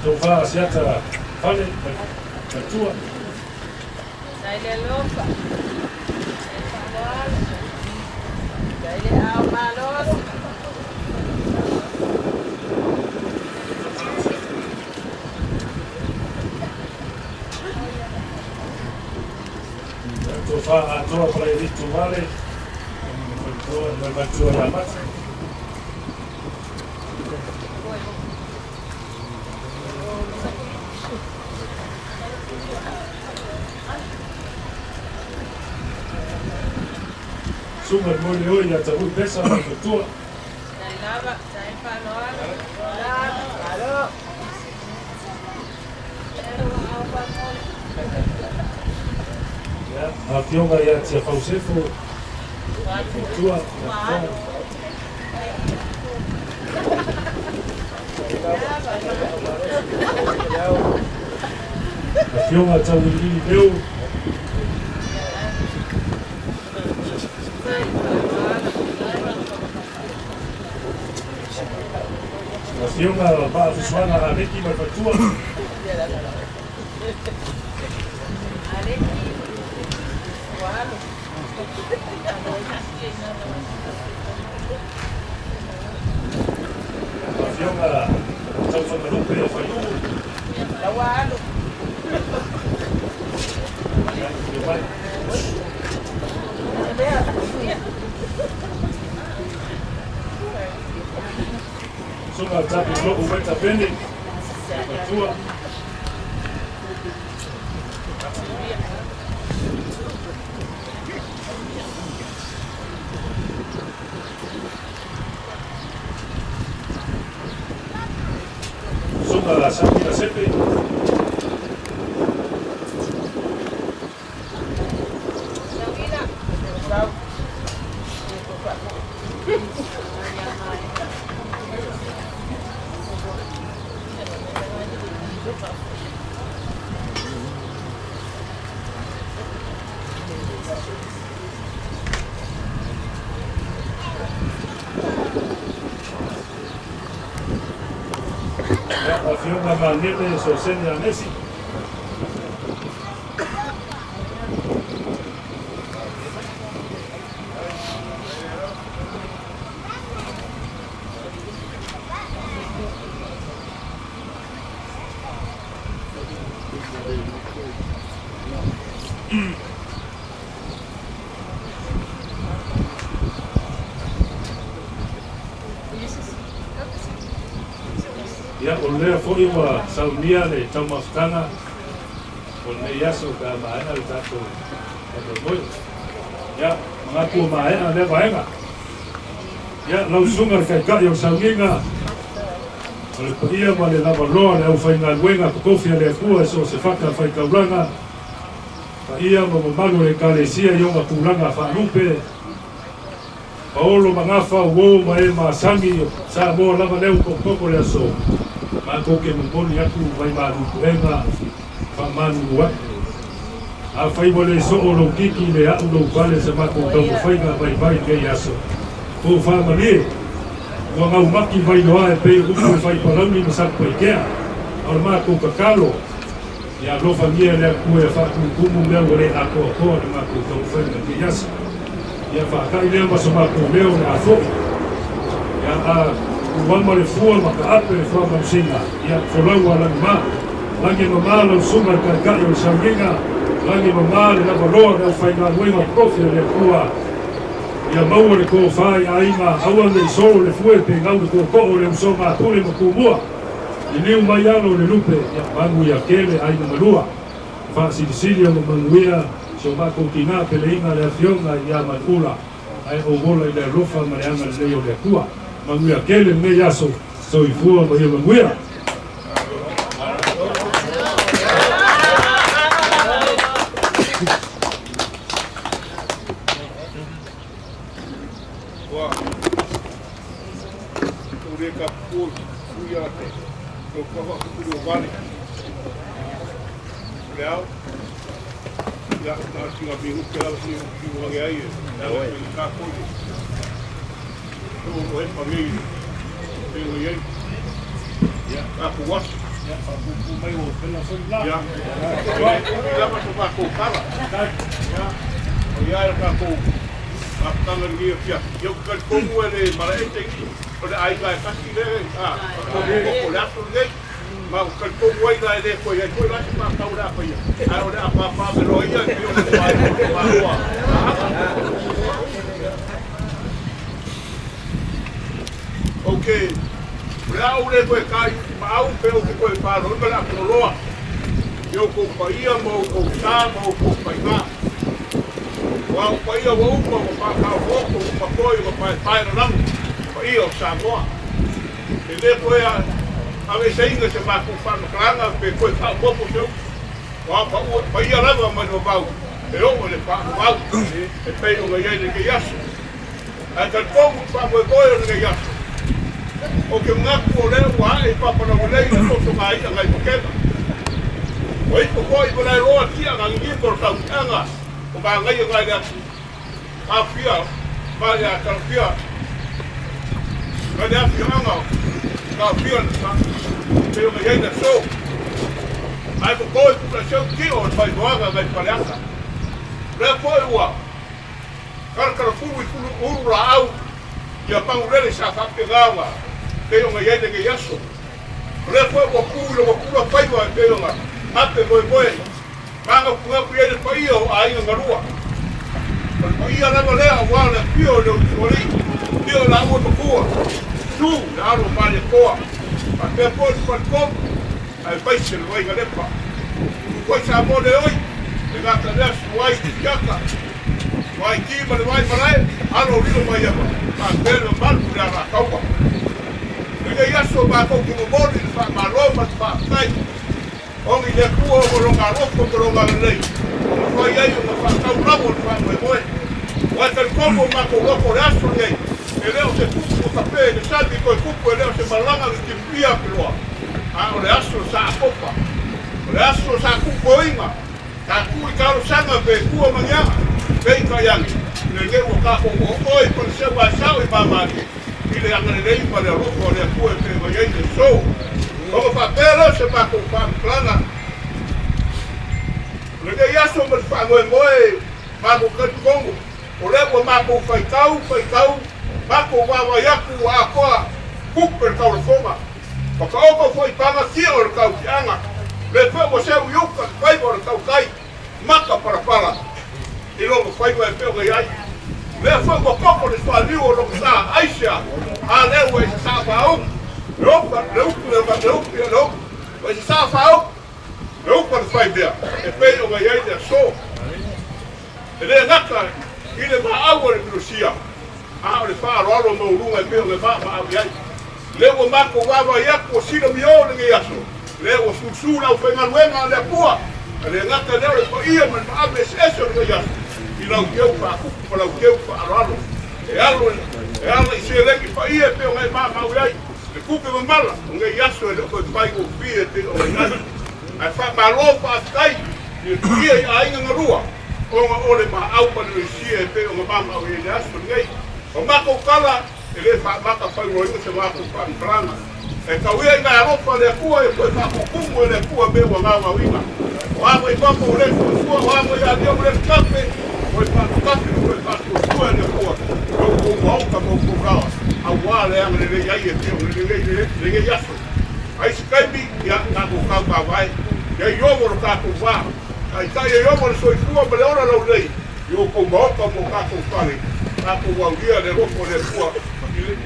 Tofa siata pale Katua. Dale loca. Dale a malos. Tofa a toa para ir tu vale. No Katua la mata. Suma mole hoy ya tabu pesa na kutua. Lava, sai panola. Claro. A fionga ia tia fausefo. Tua. A fionga tau i meu. A fionga ba fusuana a reki mai fatua. A fionga tau whakarupe e whaiu. Lawalo. Sunga tapu loku weta pene. Fatua. Sunga la sapi la sepe. A fionga manele so sene a Messi. Ia o lea fo'i ua saunia le taumafutanga o nei aso ka maena le tato moi. Ia mangaku o maena le vaenga. Ia lausunga le kaikai o sauninga o le paia ma le lava loa le au whainga luenga pakofia le akua so se whaka whaikauranga paia ma mamalu le kalesia i onga pūranga whanupe paolo mangafa uo ma e maasangi sa mo lava leu kokoko le aso ma koke mungoni aku vai manu kuenga fa manu wa a fai mo le so o lo kiki le au lo vale se ma ko tau whainga vai ke aso ko fa mani wa ngau maki vai noa e pe uku fai parami ma sa ko ikea al ma ko kakalo ya lo famia le aku e fa kumu me o le ako ko ma ko tau whainga ke aso ia whakai leo masoma ko leo na afo ia a uwama le fua maka ape le fua mamsinga ia wholau ala ma langi mama lau sunga karkai o sanginga langi mama le lava roa na whainga luenga profi le fua ia maua le ko whai a inga aua le solo le fue pe ngau le ko ko'o le usonga pule ma kumua i liu mai alo le lupe ia mangu ia kele a inga malua wha sitisili o manguia so ma ko kina pele inga le afionga ia manula ai o bola i le rofa ma le anga le leo le kua manguia kele me yaso so i fua ma ia manguia Ya, na biru que ela se viu aí, ela foi cá coisa. Eu vou para mim, pelo aí. Ya, a puas. ia whapupu mai o pela foi lá Ya. Ya, mas tu vai colocar. Ya. Ya, era para com. A tanga ni fia. Eu quero como ele, mas ele tem que. Olha aí vai casi le. Ah, o lá tu le. Ma o kalpo wai la ele ko ia ko la pa pa ora pa ia a ora pa pa pero ia que eu pa rua okay ora ore ko kai ma au pero que ko pa ro la ko loa eu ko pa ia mo ko sa mo ko pa ia wa pa ia wo ko pa ka wo ko pa ko ia pa pa ra pa ia sa moa ele ko ia a veces ainda se va a ocupar no cranga, que foi tal poco seu. Va ia leva mas no pau. e o le whaakawau, e pei o ngai ele ke yaso. A ka tongu whamoe koe o ngai yaso. O ke ngaku o leo wa e papana o lei na toto ngai a ngai pakena. O i po koi po lai roa tia ngai ngiko tau anga, o ka ngai a ngai atu. A fia, mai a ka fia. Ngai a fia anga, ka fia na sa. Pei o ngai na so. Ai po koi po la seu ki o pai doanga ngai paleaka. Lea koe ua. Karakara furu i furu uru la au. Ia paurele sa whake ngawa. Pei o ngai ene ngai aso. Lea koe ua kūra wa kūra paiwa e pei o ngai. Ape moe moe. Manga kungaku ene paia o a inga ngarua. Paia lama lea wala pio leo tuoli. Pio la ua pakua. Tu na aro mani koa. Pa pia koe tu panikom. Ai paise le wai ngalepa. Koe sa mone oi. E ngata lea suwai ki kiaka. Wai kima le wai marae. Alo rilo mai ama. Ma pere malu le ara kaua. Ega yaso ma kou ki momoni le wha maroma le wha kai. Ongi le kua o ronga roko o ronga lei. O ma whai ai o ma wha kau ramo le wha moe moe. Wai tari komo ma kou roko le aso nei. E leo se kupu o kape le sabi koe kupu e leo se malanga le kimpia piloa. A o le aso sa akopa. O le aso sa kupo inga. Ka kui karo sanga pe kua mangianga. Pei ka yangi. Le nge o kako o oi pa le sewa sao i mamaki. I le anga le rei pa le roko o le kua pe ma yei le sou. O ma whapera se mako whaplana. Le nge yaso ma le whangoe moe mako kati kongo. O le ua mako whaitau. Mako wawa yaku a koa. Kupe le kau le fonga. Waka oko fwoi panga kia o le kau ki anga. Le fwe mo seu yuka le whaiva o le kau kai. Maka parapara. I longo whaiva e peo ngai ai. Le fwe mo koko le whaliu o longo sa aisia. A lewe se sa whaong. Le upa. Wai se sa whaong. Le upa le whaivea. E peo ngai ai le so. E le ngaka. I le maau o le pilosia. A o le whaaro mo urunga e peo ngai maa ai. Le ua mako wawa iaku o sila mio le ngai aso. Le ua susuna o whengaluenga le pua. Le ngata leo le paia man maabe seso le ngai aso. I lau keu whaakupu pa lau keu whaaralo. E alo i se leki paia e peo ngai maa ai. Le kupe mamala o ngai aso e le koe pai o pia te o ngai aso. Ai wha malo whaakai. I pia i a inga ngarua. O le maa au pa le sia e peo ngai maa au e le aso ngai. O mako kala. E le whaamaka whairoinga se mako whaampranga. E kauia i ngai aropa le kua e koe whakukumu e le kua mewa ngā winga. O amo i papa o le kua, o amo i adio o le kape, o i whakukape, o i whakutua e le kua. O i mauka mo kurawa. A wā le anga le rei ai e teo, le rei aso. Ai si kaimi, ia kako kapa vai. Ia i omo ro kako wā. Ai kai e omo le soifua ma le ora lau lei. I o kou mauka mo kako whare. Kako wauria le roko le kua.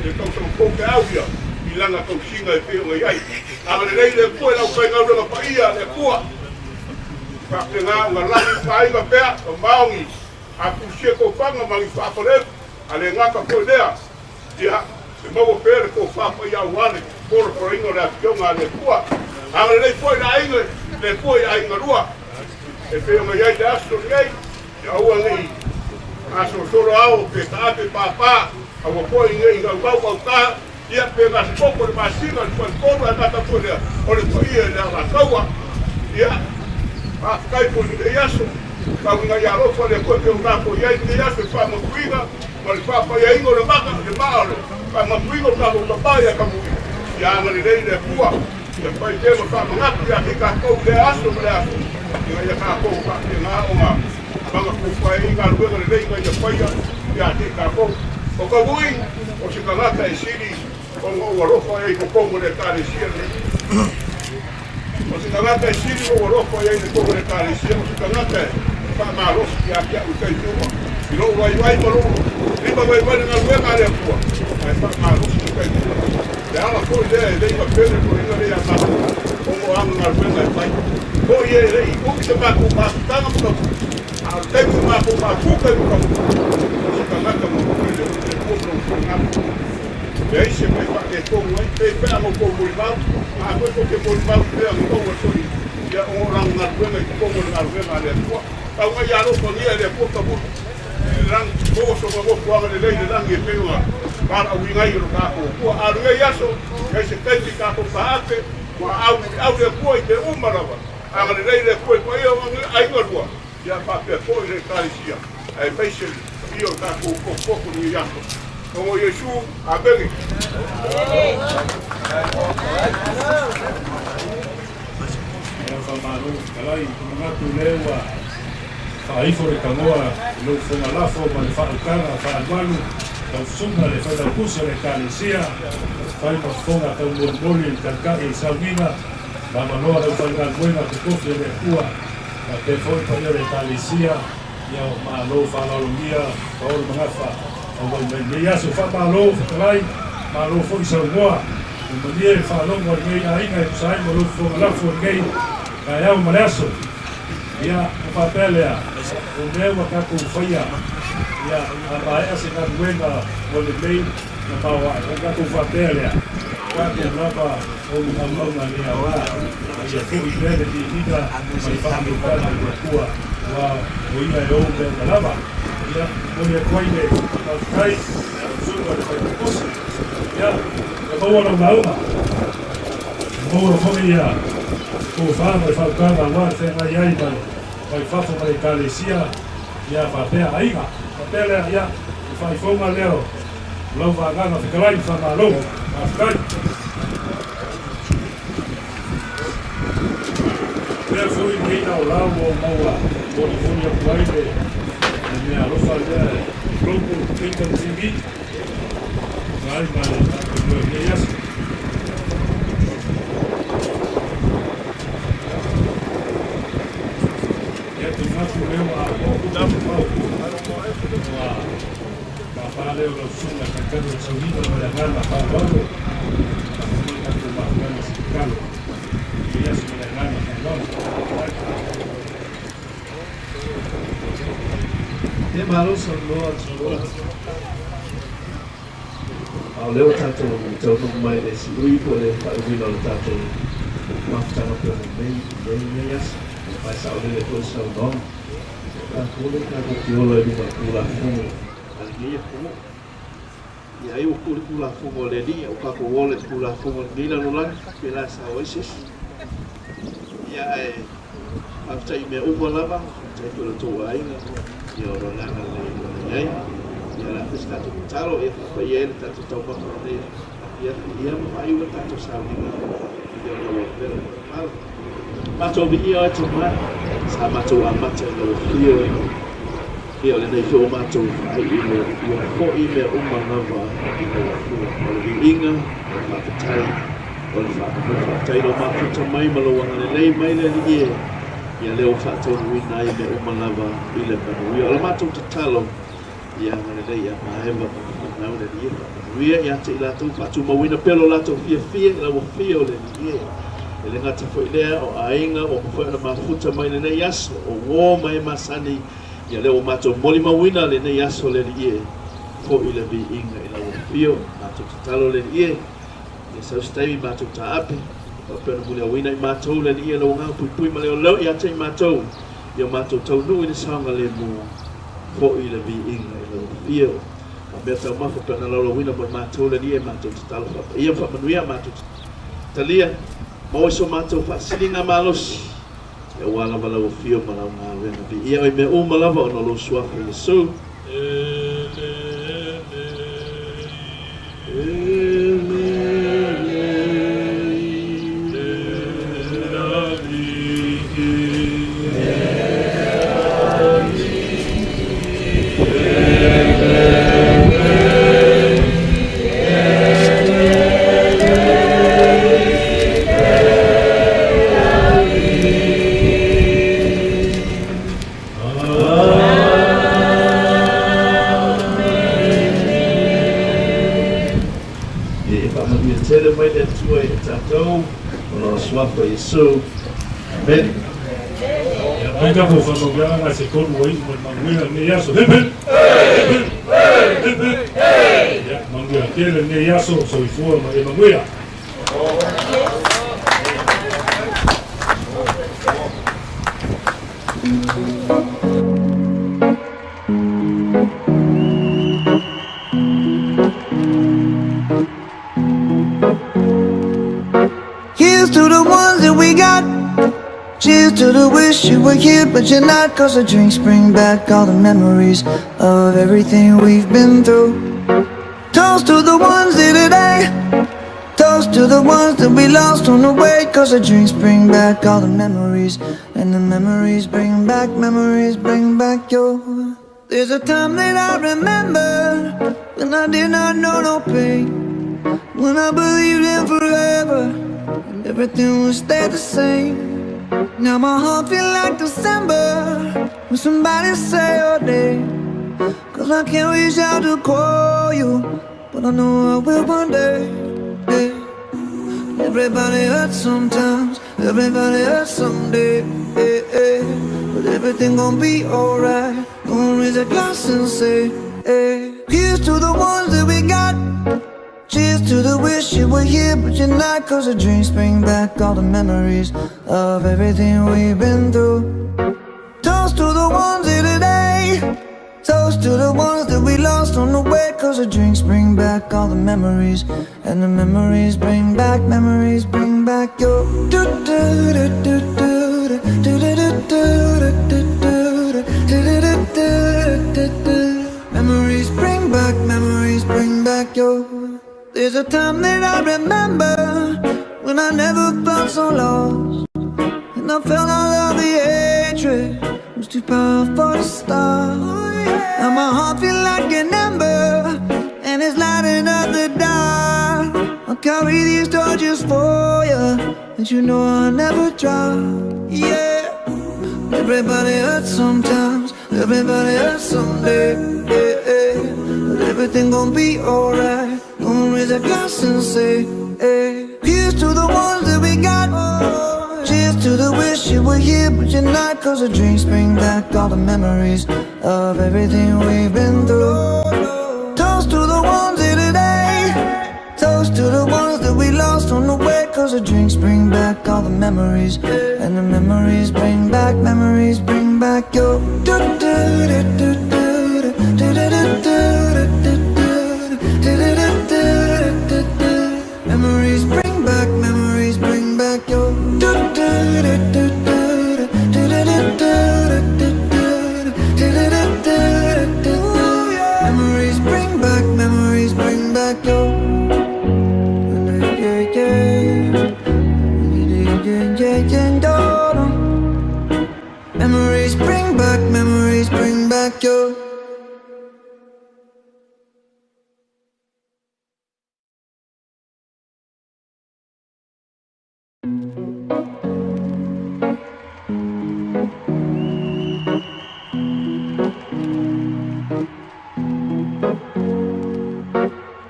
Le tau tau koke au ia, I langa tau singa e peo ngai ai. Aga le rei le kua e lau kai ngau renga paia le kua. Kake ngā ngā lani whainga pea o maongi. A kusia ko whanga mangi whapareku. A le ngaka koe lea. Ia, se maua pere ko whapa ia wane. Kora kora ingo le akionga le kua. Aga le rei kua na inga, le kua i ainga rua. E peo ngai ai le aso ngai. Ia ua ngai. Aso soro au, pe taape papa. Awa koe ngai ngau au ka. Ia pe ngā koko le masinga, le kua e ngata koe lea. O le kua ia le ala kaua. Ia. Kai po ni yaso ka nga ya ro ko le ko pe una ko ya ni yaso fa mo kuiga mo le fa pa ya ingo le maka le maale fa mo kuiga ka mo pa ya ka mo ya nga le le kua ya pa te mo fa nga ya ka ko le aso le aso ya ka ko pa nga o ma ba nga ko fa inga le le nga ya pa ya te ka ko o ka bui o se ka nga ka siri o ngo ro fa ya ko mo le ka le siri o se tangata e siri o roko e ne kogo le kāresia, o se tangata e whaamarosi ki a kia ukai tuma. I lo wai maroro, riba wai ngā luenga rea kua, ai whaamarosi ki ukai tuma. Te ala koi lea e reiwa pere ko inga rea mako, o mo anga ngā luenga e whai. Ko i e rei, uki te mako tanga mukapu, a teimu mako makuka i mukapu. O se tangata mo koi le kono o ngāpu. E se me fa e kongo ai pe pe amo ko mo mau a ko ko ke mo mau pe amo ko so ia orang ngarwenga i kongo ngarwenga le tua tau ngai aro konia le puta puta lang boso mo kuanga le le lang e penga para u ngai ro ka ko aru ngai aso ngai se kai ka ko paate wa au le koi te umarava aga le koi ko ia ai ngorua ia pa pe ko le kalisia ai peise io ka ko ni ya como Yesu abegi Maru, kalai, kumangatu lewa, whaifo re kangoa, lo whonga lafo, ma le whaukanga, whaamalu, tau sunga le whaukusa le kālesia, whai ma whonga tau mori, tankai, saunina, ma manoa tau whangan moina, te kofi le kua, ma te whoi le kālesia, iau ma lo whanalongia, paolo mangafa, au mai me aso whamalo, kalai, ma lo whoi saumoa, Manie whanonga ngei a inga e kusai mo lo whonga lafo ngei, Ka iau maleaso, ia whapelea, o mewa kako whaia, ia a maea se nga duenga o le mei na paua, o kako whapelea, kako rapa o maunga ni a wā, ia kuri plene di ina, mai whakamukana i kua, wa o ina e o me na lava, ia mone koine, au kai, sunga le whaikakosi, ia, e maua na maunga, maua whonga ia, ko whāma i whaukanga wā whenga iai mai whafo mai kālesia ia whapea ainga. Whapea lea ia i whaifonga leo lau whanganga whikarai whamaro whafkai. Pea fui mina o lau o maua California Kuaile e mea rofa lea Global Kingdom TV ngai mai me yasu. Matu leo a kudamu pau wa papa leo lo sunga kakado saudita na ngana pa walo na kuma ngana sikalo ia sina ngana ngana Te malo son loa au leo tato tau no mai de si ui po le pa vino tato maftana pe mei yas Vai saúde depois seu nome. A cura que a tiola de uma cura fumo. Ali é fumo. E aí o cura fumo ali, o caco wallet cura fumo nila no lang pela sa oasis. E aí after me uma lava, já pelo tua ainda. E o rolanga ali aí. E ela fez tato talo e foi ele tato tão bom ali. E aí vai o tato sabe. E eu não vou ver. Mato video tu mah, sama tu amat tu video le nei fo mato ai ile ia ko ile uma nova ile inga matai o matai do mato tu mai malo wana le mai le ie ia le o fato wina ile uma nova ile panu ia le mato talo ia le ia maheva na le ie ia te la tu fatu mawina pelo la tu fia la wo fio le ie ele ngata foi lea o ainga o foi na mafuta mai le nei aso o wo mai masani ia le o mato moli mawina le nei aso le ie fo ile bi inga ila o fio mato talo le ie e sa stai mato ta ape o pe no muli wina i mato le ie lo nga pui ma le lo ia te mato ia mato tau no i sanga le mo fo ile bi inga ila o fio a beta ma fo pe na lo wina ma mato le ie mato talo ia fa manuia mato talia Mau so matou whasilinga malos. E wala wala o fio malau ngā wena pi. Ia oi me o malawa o na lo suafa Yesu. Tele mai le tua e tātou, o na suafa Yesu. Amen. Ai ka po whanogara ngai se konu o imu manguira ne yaso. Manguira kele ne yaso, so i fua ma e manguira. Here's to the ones that we got. Cheers to the wish you were here but you're not, 'cause the drinks bring back all the memories of everything we've been through. Toast to the ones here today. Toast to the ones that we lost on the way, 'cause the drinks bring back all the memories, and the memories bring back your. There's a time that I remember when I did not know no pain, when I believed in forever and everything would stay the same. Now my heart feel like December when somebody say your name, 'cause I can't reach out to call you, but I know I will one day. Yeah. Everybody hurts sometimes, everybody hurts someday. Yeah, yeah. But everything gon' be alright. Gonna raise a glass and say, hey. Here's to the ones that we got. Cheers to the wish you were here but you're not, 'cause the drinks bring back all the memories of everything we've been through. Toast to the ones here today. Toast to the ones that we lost on the way, 'cause the drinks bring back all the memories, and the memories bring back your. Memories bring back your. There's a time that I remember when I never felt so lost, and I felt all of the hatred was too powerful to stop. Now my heart feel like an ember, and it's lighting up the dark. I'll carry these torches for you, and you know I'll never drop. Yeah. Everybody hurts sometimes, everybody hurts someday. Yeah, yeah. But everything gon' be alright. Gonna raise a glass and say, hey. Here's to the ones that we got. Cheers to the wish you were here but you're not, 'cause the drinks bring back all the memories of everything we've been through. Toast to the ones here today. Toast to the ones that we lost on the way, 'cause the drinks bring back all the memories, and the memories bring back your. Memories bring back your. Memories bring back your. Memories bring back your.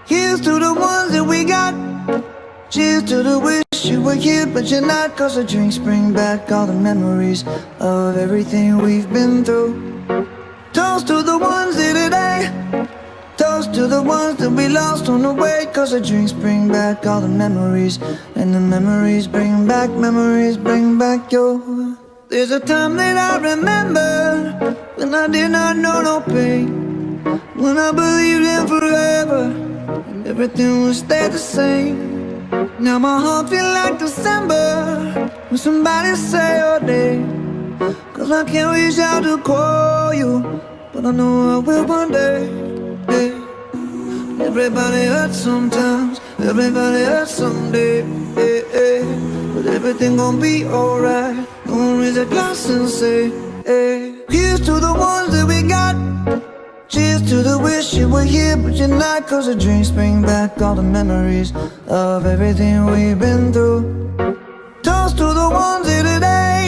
Here's to the ones that we got. Cheers to the wish you were here but you're not, 'cause the drinks bring back all the memories of everything we've been through. Toast to the ones here today. Toast to the ones that we lost on the way, 'cause the drinks bring back all the memories, and the memories bring back your. There's a time that I remember when I did not know no pain, when I believed in forever and everything would stay the same. Now my heart feel like December when somebody say your name, 'cause I can't reach out to call you, but I know I will one day. Yeah. Everybody hurts sometimes, everybody hurts someday. Yeah, yeah. But everything gon' be alright. Gonna raise a glass and say, hey. Here's to the ones that we got. Cheers to the wish you were here but you're not, 'cause the drinks bring back all the memories of everything we've been through. Toast to the ones here today.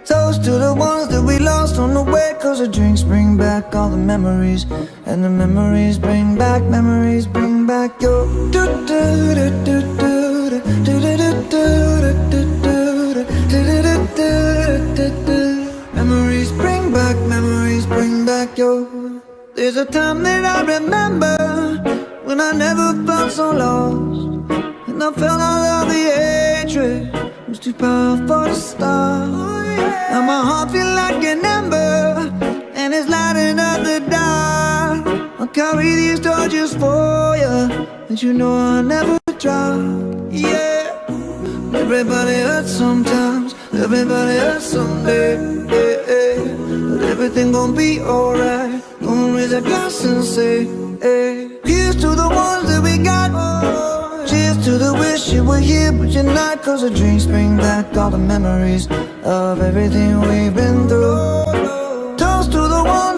Toast to the ones that we lost on the way, 'cause the drinks bring back all the memories, and the memories bring back your. Memories bring back your. There's a time that I remember when I never felt so lost, and I felt all of the hatred was too powerful to stop. Now my heart feel like an ember, and it's lighting up the dark. I'll carry these torches for you, but you know I'll never drop. Yeah, everybody hurts sometimes, everybody hurts someday. Yeah, yeah. But everything gon' be alright. Gonna raise a glass and say, hey. Here's to the ones that we got. Cheers to the wish you were here but you're not, 'cause the drinks bring back all the memories of everything we've been through. Toast to the ones